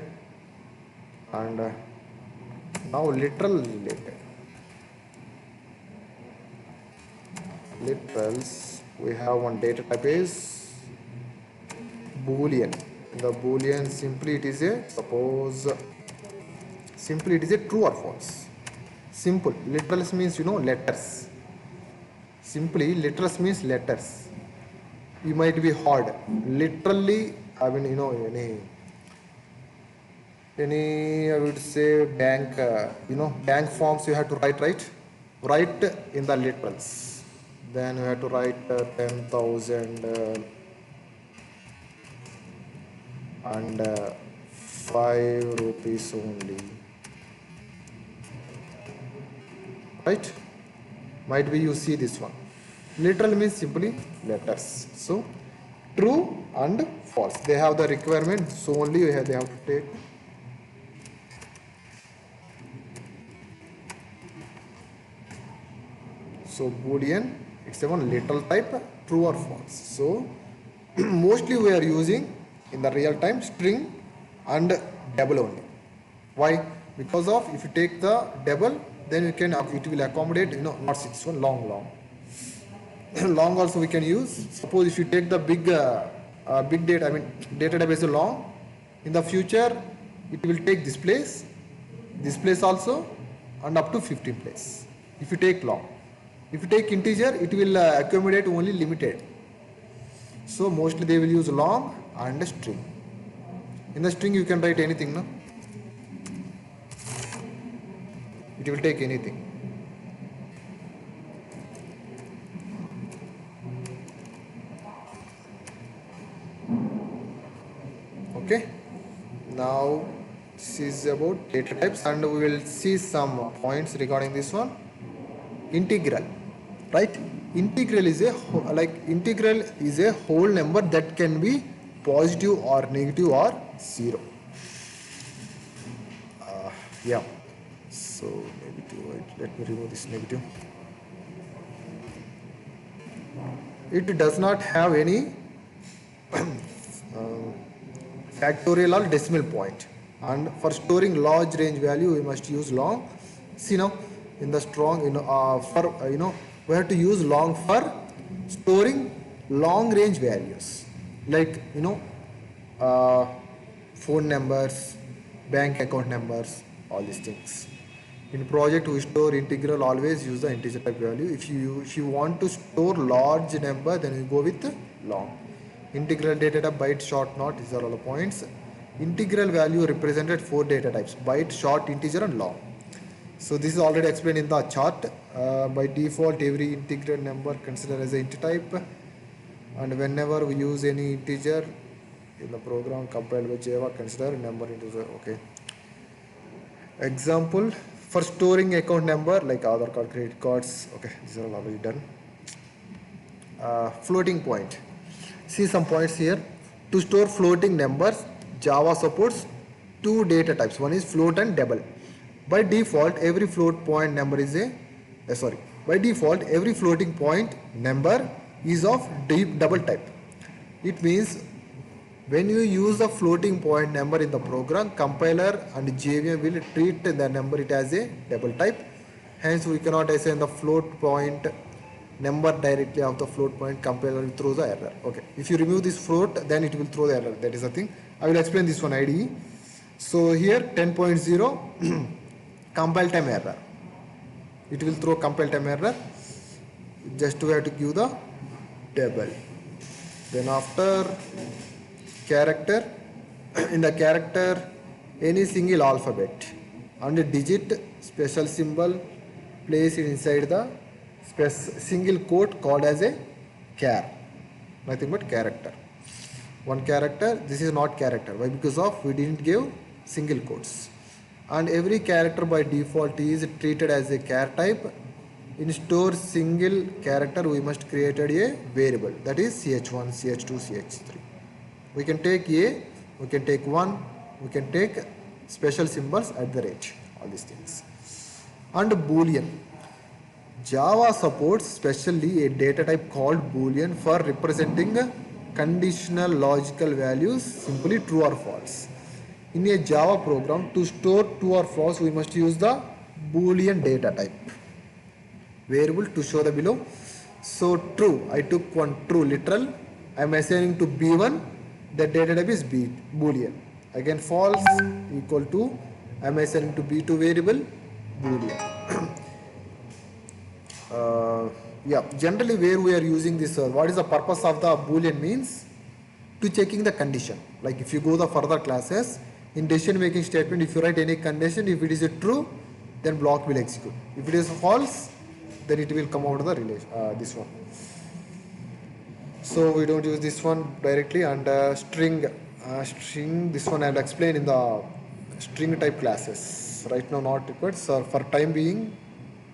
and now literal related. Literals, we have one data type is Boolean. The Boolean, simply it is a, suppose Simply it is a true or false. Simple. Literals means letters. Simply literals means letters. You might be hard. Literally, I mean any I would say bank bank forms you have to write, right? Write in the literals. Then you have to write 10,000 and 5 rupees only, right? Might be you see this one. Literal means simply letters. So true and false, they have the requirement, so only they have to take. So Boolean, it's a one literal type, true or false. So mostly we are using in the real time string and double only. Why? Because of if you take the double, then you can it will accommodate not 6 one long long also we can use. Suppose if you take the big data, I mean data database long, in the future it will take this place also, and up to 15 place if you take long. If you take integer, it will accommodate only limited. So mostly they will use long and string. In the string you can write anything, no? It will take anything. Okay. Now this is about data types, and we will see some points regarding this one. Integral, right? Integral is a whole number that can be positive or negative or zero. Yeah. So negative. Let me remove this negative. It does not have any factorial or decimal point. And for storing large range value, we must use long. See now, in the strong, we have to use long for storing long range values, like phone numbers, bank account numbers, all these things. In project we store integral, always use the integer type value. If you want to store large number, then you go with long. Integral data type, byte, short, not, these are all the points. Integral value represented 4 data types: byte, short, integer and long. So this is already explained in the chart. By default, every integral number considered as an int type, and whenever we use any integer in the program compiled by Java, consider number integer. Okay. Example for storing account number like Aadhaar card, credit cards. Okay, these are already done. Floating point. See some points here. To store floating numbers, Java supports 2 data types. One is float and double. By default, every float point number is by default, every floating point number is of double type. It means when you use the floating point number in the program, compiler and JVM will treat the number it as a double type. Hence, we cannot assign the float point number directly of the float point. Compiler will throw the error. Okay. If you remove this float, then it will throw the error. That is the thing. I will explain this one IDE. So here 10.0 compile time error. It will throw compile time error. Just we have to give the double. Then after character, in the character any single alphabet and a digit special symbol place it inside the single quote called as a char. Nothing but character. One character. This is not character. Why? Because of we didn't give single quotes. And every character by default is treated as a char type. In store single character, we must create a variable, that is ch1, ch2, ch3. We can take a, we can take 1, we can take special symbols at the rate, all these things. And Boolean. Java supports specially a data type called Boolean for representing conditional logical values, simply true or false. In a Java program, to store true or false, we must use the Boolean data type variable to show the below. So true, I took one true literal. I am assigning to B1, the data type is Boolean. Again false equal to Am I sending to B2 variable? Boolean. Yeah, generally where we are using this, what is the purpose of the Boolean means? To checking the condition. Like if you go the further classes, in decision making statement, if you write any condition, if it is a true, then block will execute. If it is false, then it will come out of the relation, this one. So we don't use this one directly, and string, this one I'll explain in the string type classes. Right now not required, so for time being,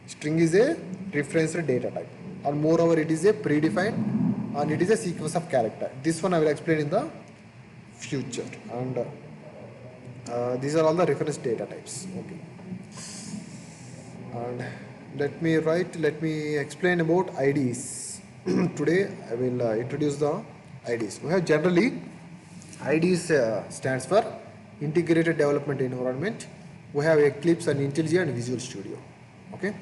string is a reference data type, and moreover it is a predefined and it is a sequence of character. This one I will explain in the future, and these are all the reference data types. Okay, and let me explain about IDs. Today I will introduce the IDs. We have generally IDs stands for Integrated Development Environment. We have Eclipse and IntelliJ and Visual Studio. Okay.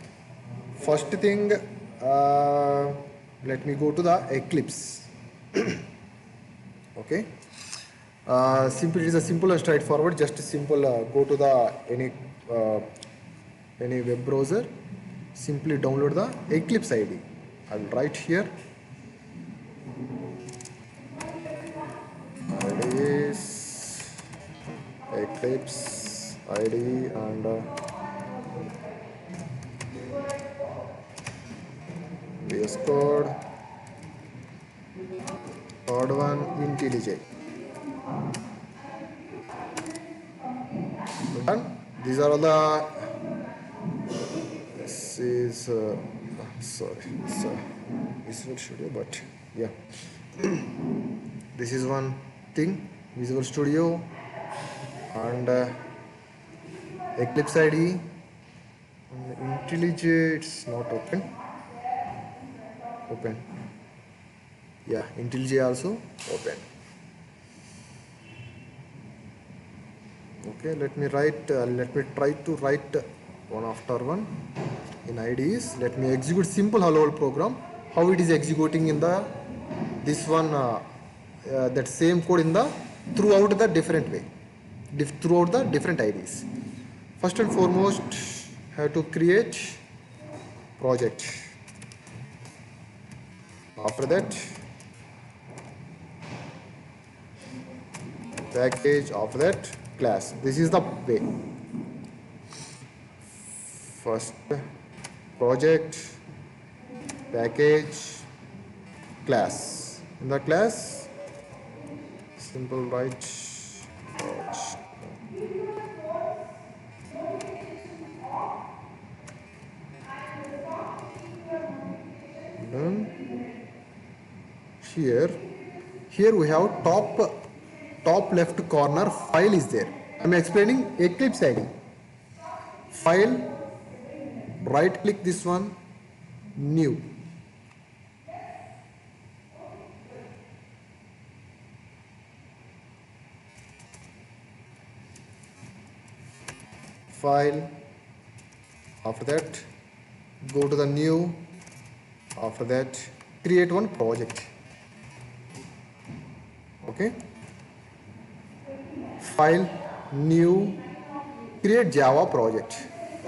First thing, let me go to the Eclipse. Okay. Simple, it is a simple and straightforward. Just a simple go to the any web browser. Simply download the Eclipse ID. I will write here. ID is Eclipse ID and VS Code. Third one, IntelliJ. Done. These are all the. This is sorry, it's Visual Studio, but yeah. This is one thing, Visual Studio and Eclipse ID. IntelliJ, it's not open. Open. Yeah, IntelliJ also open. Okay, let me try to write one after one in IDs. Let me execute simple hello world program. How it is executing in the this one that same code in the throughout the different way, throughout the different IDs. First and foremost, have to create project. After that, package. After that, class. This is the way. First, project, package, class. In the class, simple write. Done. Here we have top left corner file is there. I am explaining Eclipse ID. File, right click this one, new. File, after that go to the new, after that create one project. Okay, file, new, create Java project.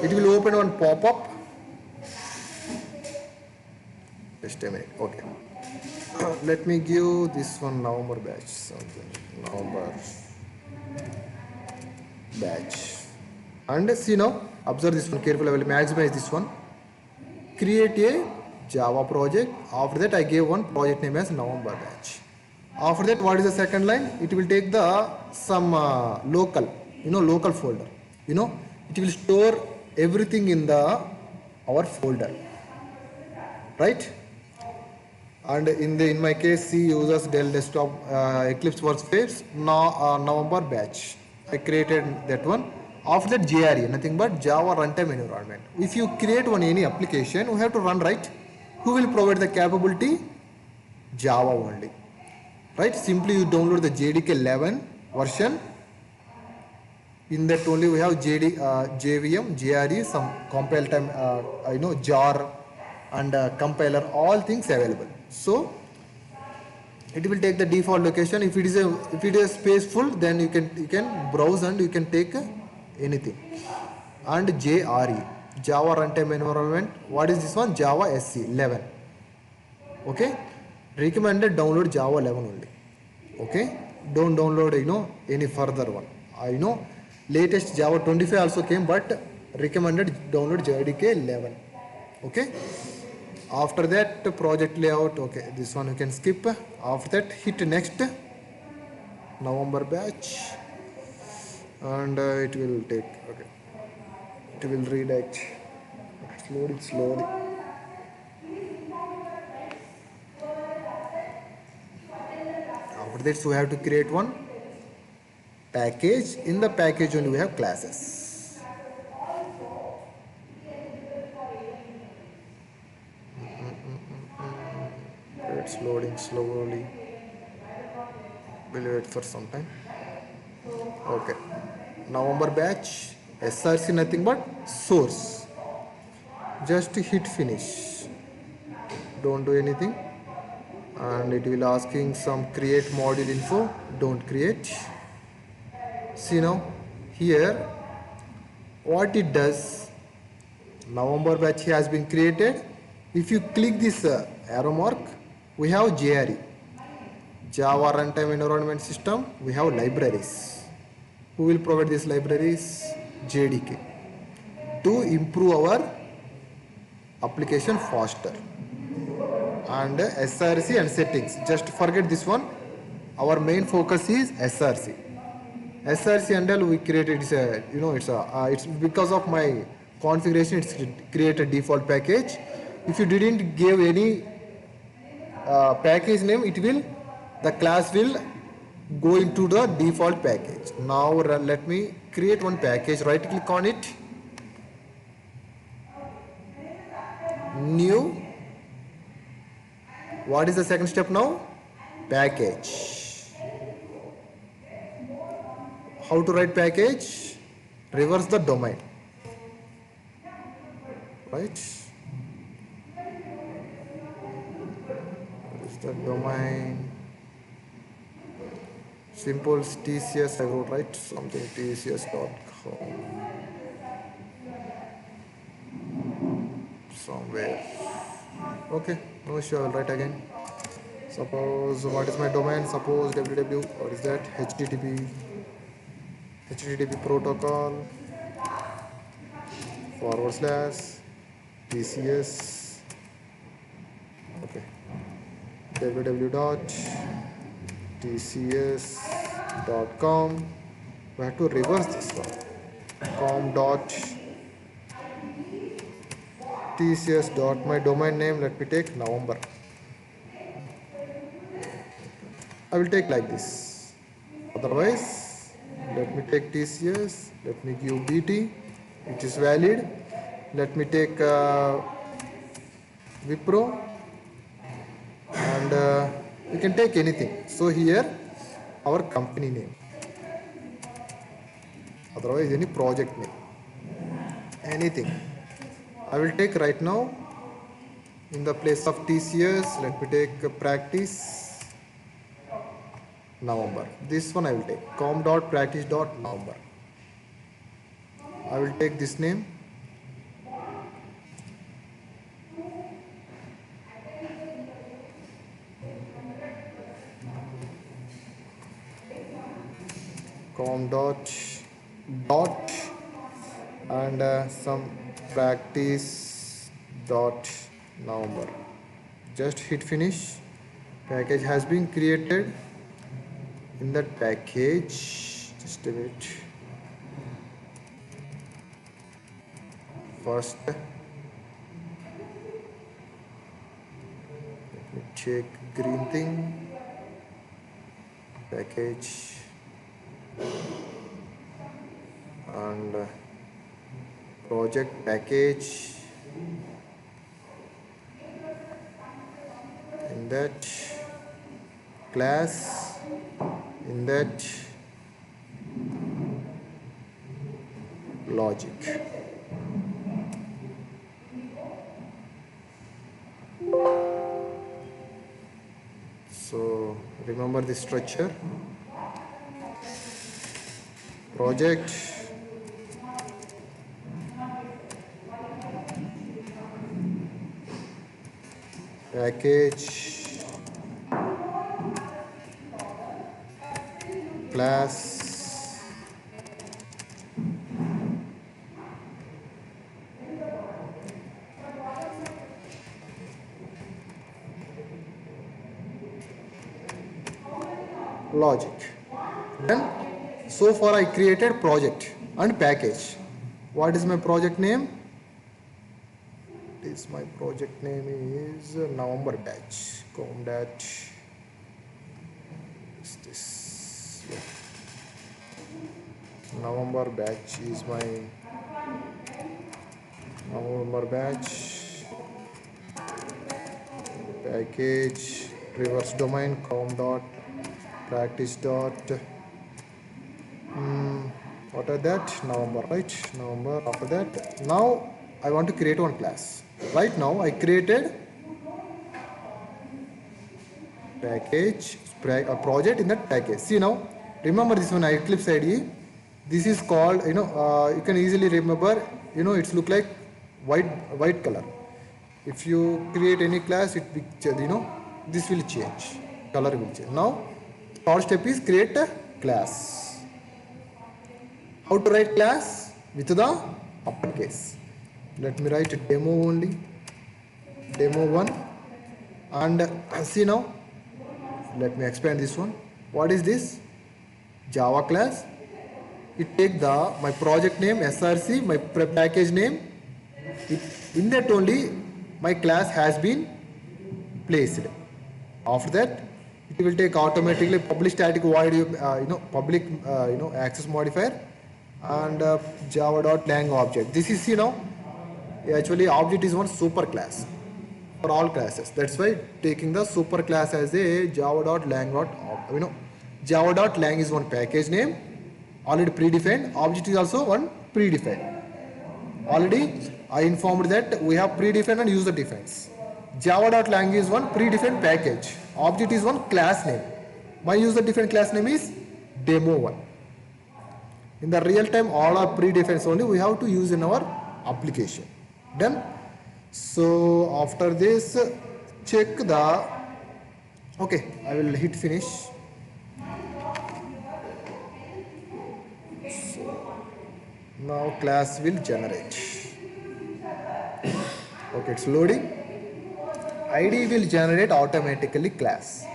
It will open one pop-up. Just a minute. Okay, let me give this one November batch, something November batch. And see now, observe this one carefully. I will maximize this one. Create a Java project. After that, I gave one project name as November batch. After that, what is the second line? It will take the some local, local folder. It will store everything in our folder, right? And in my case, C users Dell desktop Eclipse workspace November batch. I created that one. After that, JRE, nothing but Java runtime environment. If you create any application, we have to run, right? Who will provide the capability? Java only, right? Simply you download the JDK 11 version. In that only we have JVM, JRE, some compile time, jar and compiler, all things available. So it will take the default location. If it is space full, then you can browse and you can take anything. And JRE, Java Runtime Environment. What is this one? Java SC 11. Okay, recommended download Java 11 only. Okay, don't download any further one. I know latest Java 25 also came, but recommended download JDK 11. Okay, after that project layout, okay, this one you can skip. After that hit next, November batch, and it will take, okay, it will redact. Slowly. After that, so we have to create one package. In the package only we have classes. It's loading slowly. We'll wait for some time. Okay, November batch, SRC nothing but source. Just hit finish. Don't do anything. And it will asking some create module info. Don't create. See now, here what it does, November batch has been created. If you click this arrow mark, we have JRE, Java Runtime Environment System. We have libraries. Who will provide these libraries? JDK, to improve our application faster. And SRC and settings, just forget this one. Our main focus is SRC. SRC and all we created is it's because of my configuration, it's created default package. If you didn't give any package name, the class will go into the default package. Now let me create one package. Right click on it, new. What is the second step now? Package. How to write package? Reverse the domain. Right? What is the domain? Simple TCS I wrote, right? Something tcs.com. Somewhere. Okay, no issue, I will write again. Suppose, what is my domain? Suppose www, what is that? HTTP protocol / TCS. Okay, www.tcs.com. we have to reverse this one. com.tcs. my domain name, let me take November. I will take like this. Otherwise, let me take TCS, let me give BT, it is valid. Let me take Wipro, and you can take anything. So here our company name, otherwise any project name, anything. I will take right now, in the place of TCS, let me take practice November. This one I will take com.practice.november. I will take this name. com.dot and some practice.november. Just hit finish. Package has been created. In that package, just a minute. First, let me check green thing. Package and project package. In that class, in that logic. So remember the structure: project, package class logic. Then so far I created project and package. What is my project name? This my project name is November batch. Com dash is this. Yeah. November batch is my November batch package reverse domain com dot practice dot what are that November, right? November. After that, now I want to create one class. Right now I created package a project in that package. See now, remember this one Eclipse IDE. This is called, you can easily remember, it's look like white color. If you create any class, this will change, color will change. Now first step is create a class. How to write class? With the uppercase. Let me write demo only, demo 1, and see now, let me expand this one. What is this? Java class. It take my project name src, my package name. In that only my class has been placed. After that, it will take automatically public static void, public access modifier, and java.lang object. This is actually object is one super class for all classes. That's why taking the super class as a java.lang. Java.lang is one package name already predefined. Object is also one predefined. Already I informed that we have predefined and user defines. Java.lang is one predefined package. Object is one class name. My user defined class name is demo1. In the real time, all are predefined only. We have to use in our application. Done. So after this, check the. Okay, I will hit finish. So now class will generate. Okay, it's loading. ID will generate automatically class.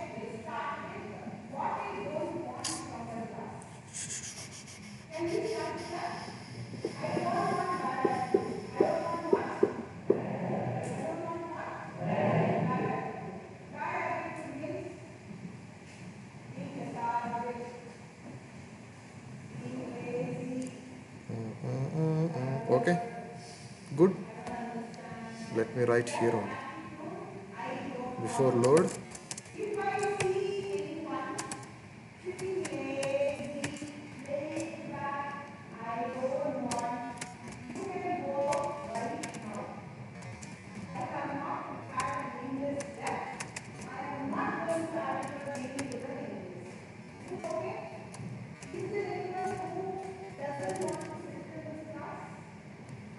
Okay, good. Let me write here only. Before load,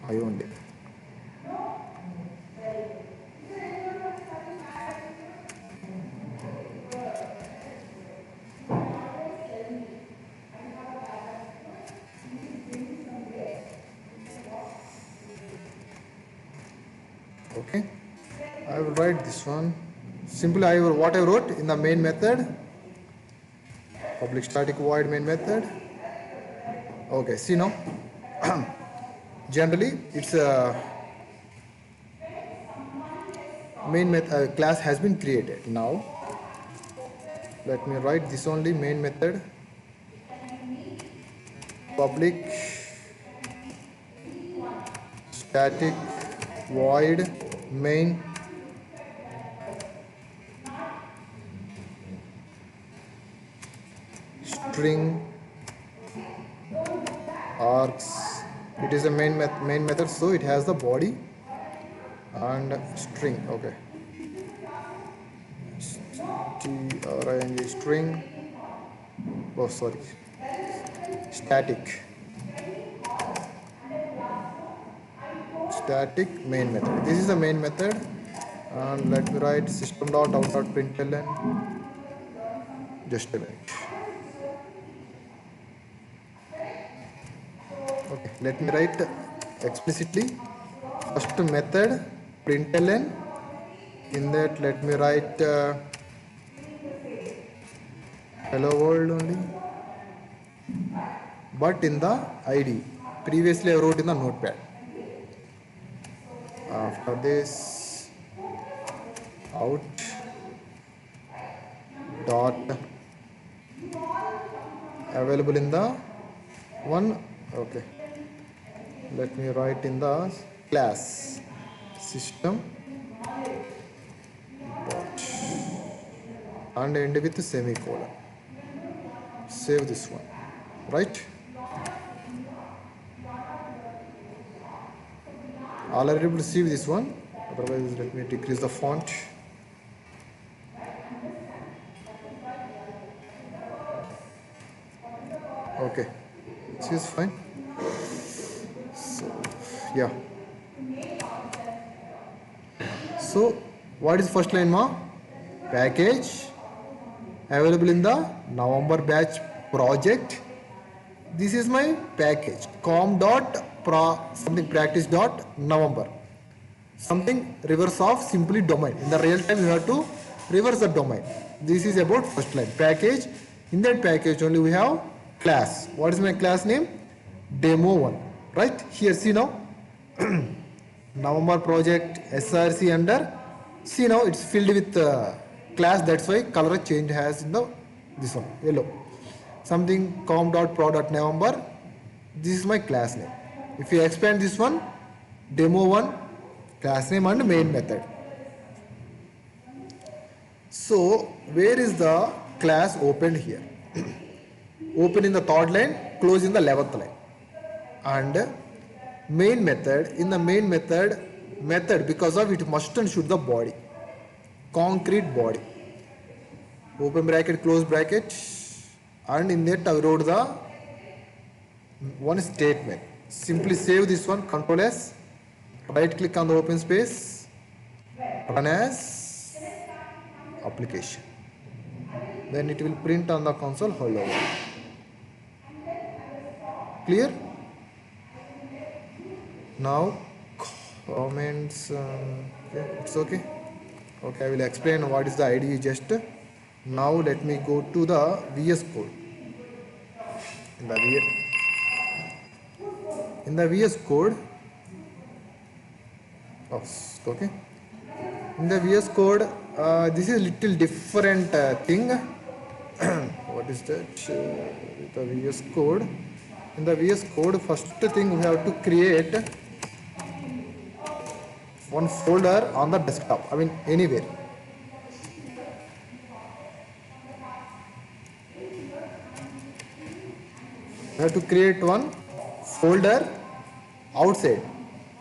I only. Okay, I will write this one. Simply what I wrote in the main method, public static void main method. Okay, see now, generally it's a main method class has been created. Now let me write this only main method, public static void main string args. It is a main method, so it has the body and string. Okay, string string. Oh, sorry, static main method. This is the main method, and let me write system.out.println. Just a minute. Okay, let me write explicitly first method println. In that, let me write hello world only, but in the id. Previously I wrote in the notepad. After this, out dot available in the one. Okay, let me write in the class system dot and end with semicolon. Save this one, right? Already able to see this one. Otherwise, let me decrease the font. Okay, this is fine. So, yeah. So, what is first line, ma? Package available in the November batch project. This is my package. com dot something practice dot November. Something reverse of simply domain. In the real time, you have to reverse the domain. This is about first line. Package. In that package only we have class. What is my class name? Demo1. Right? Here, see now. November project SRC under. See now it's filled with class. That's why color change has in the this one yellow. Something com.pro.november. This is my class name. If you expand this one, demo1, class name and main method. So where is the class opened here? Open in the third line, close in the 11th line. And main method, in the main method because of it must and should the body. Concrete body. Open bracket, close bracket. And in that I wrote the one statement. Simply save this one, Control S. Right click on the open space. Run as application. Then it will print on the console hello. Clear? Now comments. Okay, it's okay. Okay, I will explain what is the IDE just. Now let me go to the VS Code. In the VS Code, okay. In the VS Code, this is little different thing. What is that? The VS Code. In the VS Code, first thing we have to create one folder on the desktop. I mean anywhere. I have to create one folder outside.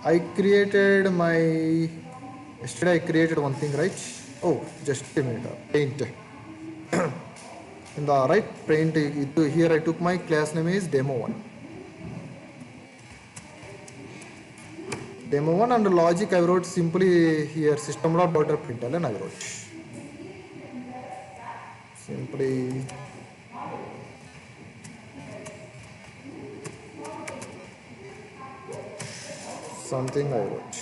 I created yesterday I created one thing, right? Oh, just a minute. Paint. In the right paint, here I took my class name is demo1. Demo1 and logic I wrote simply here system.out.println I wrote. Simply something I wrote.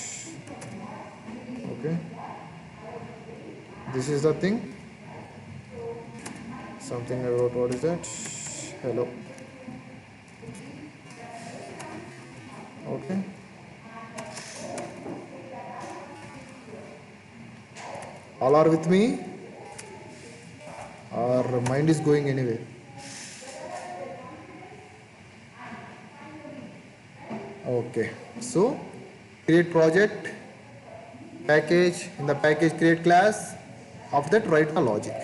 Okay. This is the thing. Something I wrote. What is that? Hello. Okay. All are with me? Our mind is going anywhere. Okay. So create project, package, in the package create class, after that write the logic.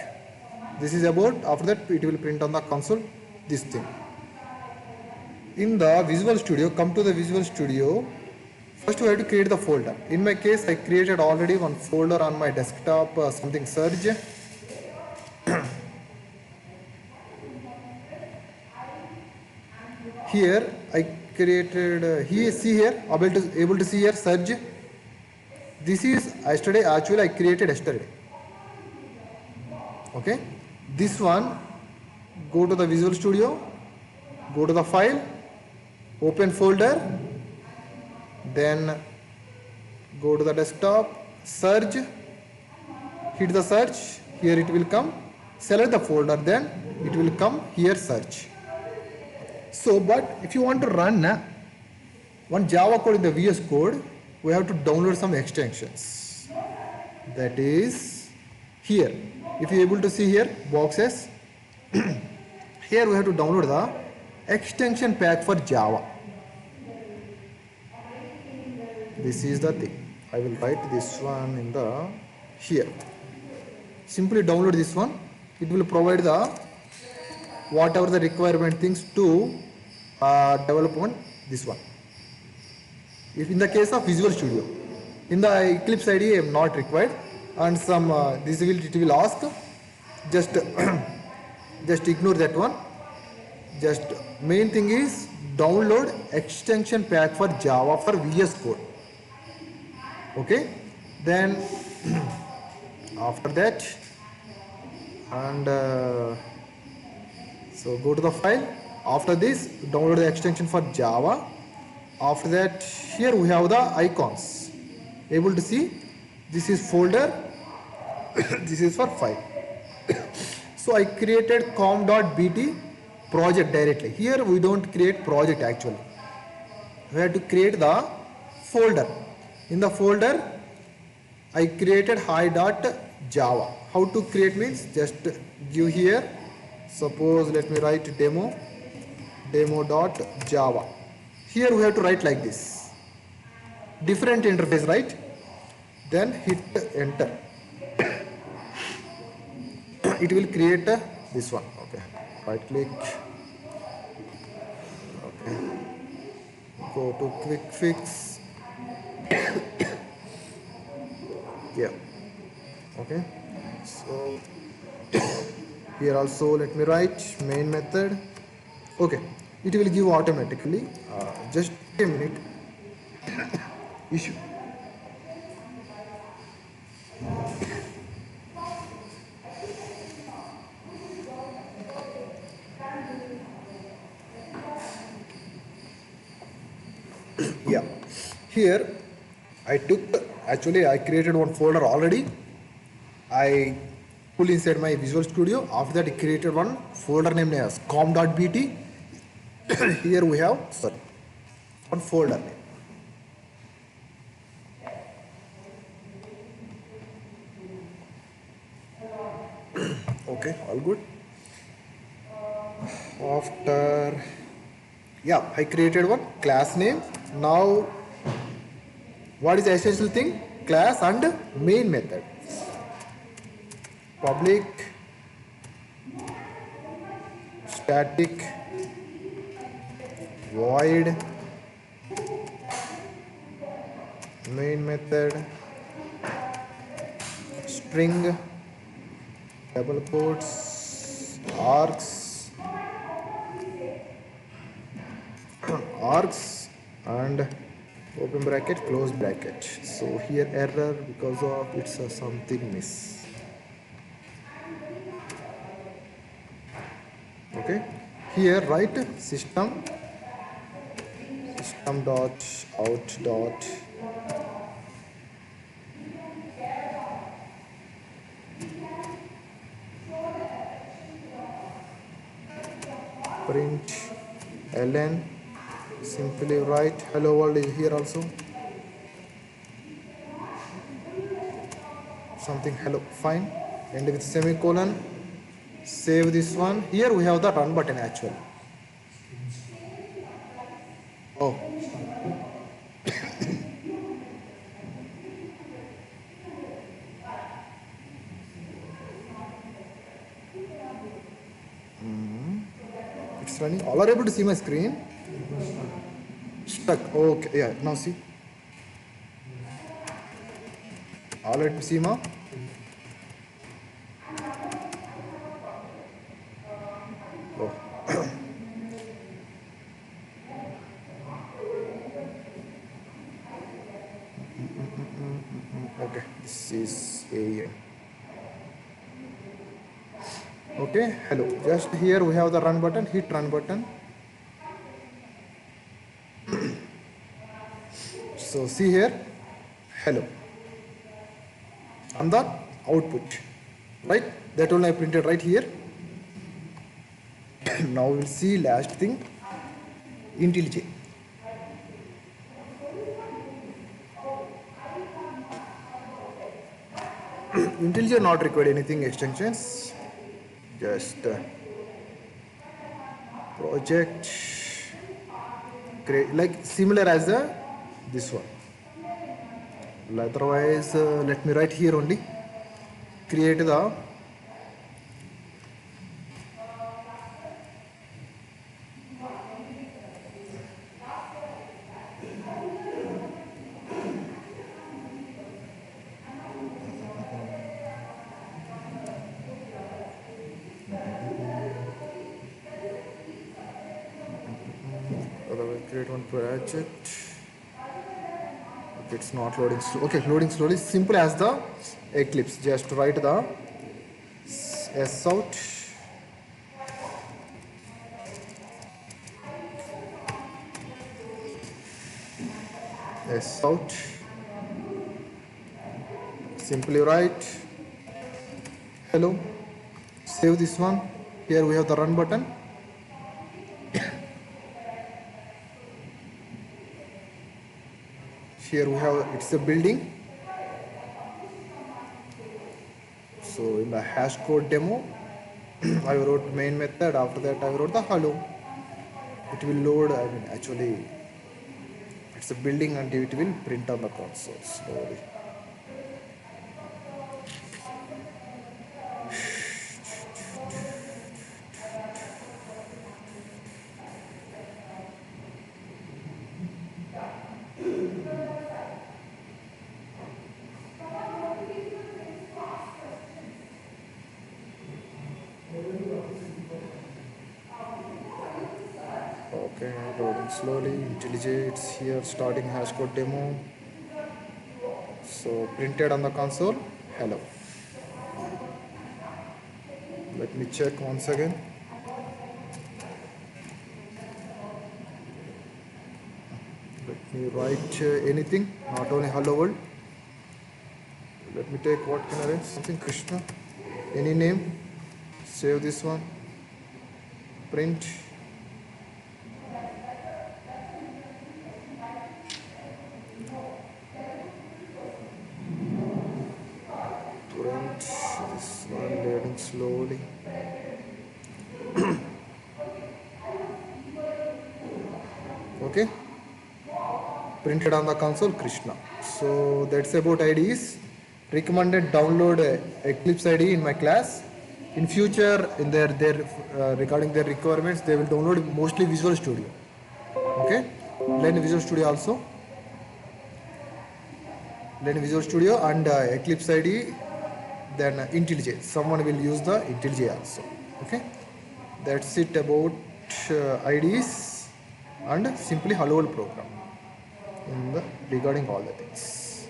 This is about, after that it will print on the console this thing. In the Visual Studio, come to the Visual Studio, first we have to create the folder. In my case I created already one folder on my desktop, something Surge. Here I created, here see here, able to see here Surge. This is yesterday, actually I created yesterday. Okay, this one, go to the Visual Studio, go to the file, open folder, then go to the desktop, search, hit the search, here it will come, select the folder, then it will come here search. So, but if you want to run one Java code in the VS Code, we have to download some extensions. That is here. If you are able to see here, boxes, here we have to download the extension pack for Java. This is the thing. I will write this one in the here. Simply download this one. It will provide the whatever the requirement things to develop on this one. If in the case of Visual Studio, in the Eclipse IDE not required, and some it will ask, just just ignore that one. Just main thing is download extension pack for Java for VS Code. Okay, then after that, and so go to the file. After this, download the extension for Java. After that, here we have the icons. Able to see, this is folder, this is for file. So I created com.bt project directly. Here we don't create project actually. We have to create the folder. In the folder, I created hi.java. How to create means just give here. Suppose let me write demo.java. Here we have to write like this. Different interface, right? Then hit enter. It will create this one. Okay. Right click. Okay. Go to quick fix. Yeah. Okay. So here also let me write main method. Okay. It will give automatically. Just a minute. Issue. Yeah. Here I created one folder already. I pull inside my Visual Studio. After that, I created one folder named as com.bt. Here we have one folder name. Okay, all good. After, yeah, I created one class name. Now, what is the essential thing? Class and main method. Public, static, void, main method, string, double quotes, args, args, and open bracket, close bracket. So here error because of it's something miss. Okay, here write system dot out dot print ln. Simply write hello world is here also. Something hello, fine. End with semicolon. Save this one. Here we have the run button actually. Oh. It's running. All are able to see my screen. Stuck. Okay. Yeah. Now see. All able to see now. Oh. Sysan. Okay, hello. Just here we have the run button. Hit run button. So see here, hello. And the output, right? That one I printed right here. Now we'll see last thing, IntelliJ. IntelliJ not required anything extensions. Just project, create like similar as this one. Otherwise, let me write here only. Create the otherwise create one project. It's not loading slow. Okay, loading slowly. Simple as the Eclipse. Just write the S out. S out. Simply write hello. Save this one. Here we have the run button. Here we have, it's a building. So in the hash code demo, I wrote main method. After that I wrote the hello. It will load, actually it's a building and it will print on the console slowly. Okay, loading slowly. IntelliJ, it's here, starting hash code demo. So printed on the console, hello. Let me check once again. Let me write anything, not only hello world. Let me take, what can I write? Something Krishna. Any name. Save this one. Print. Print. This one loading slowly. Okay. Printed on the console, Krishna. So that's about IDEs. Recommended download Eclipse IDE in my class. In future, in their regarding their requirements, they will download mostly Visual Studio. Okay, learn Visual Studio also. Learn Visual Studio and Eclipse IDE. Then IntelliJ. Someone will use the IntelliJ also. Okay, that's it about IDEs and simply Hello World program. Regarding all the things.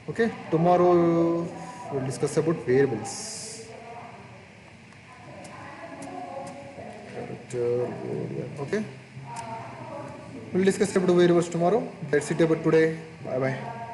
Okay, tomorrow we'll discuss about variables. Okay, we'll discuss about variables tomorrow. That's it about today. Bye bye.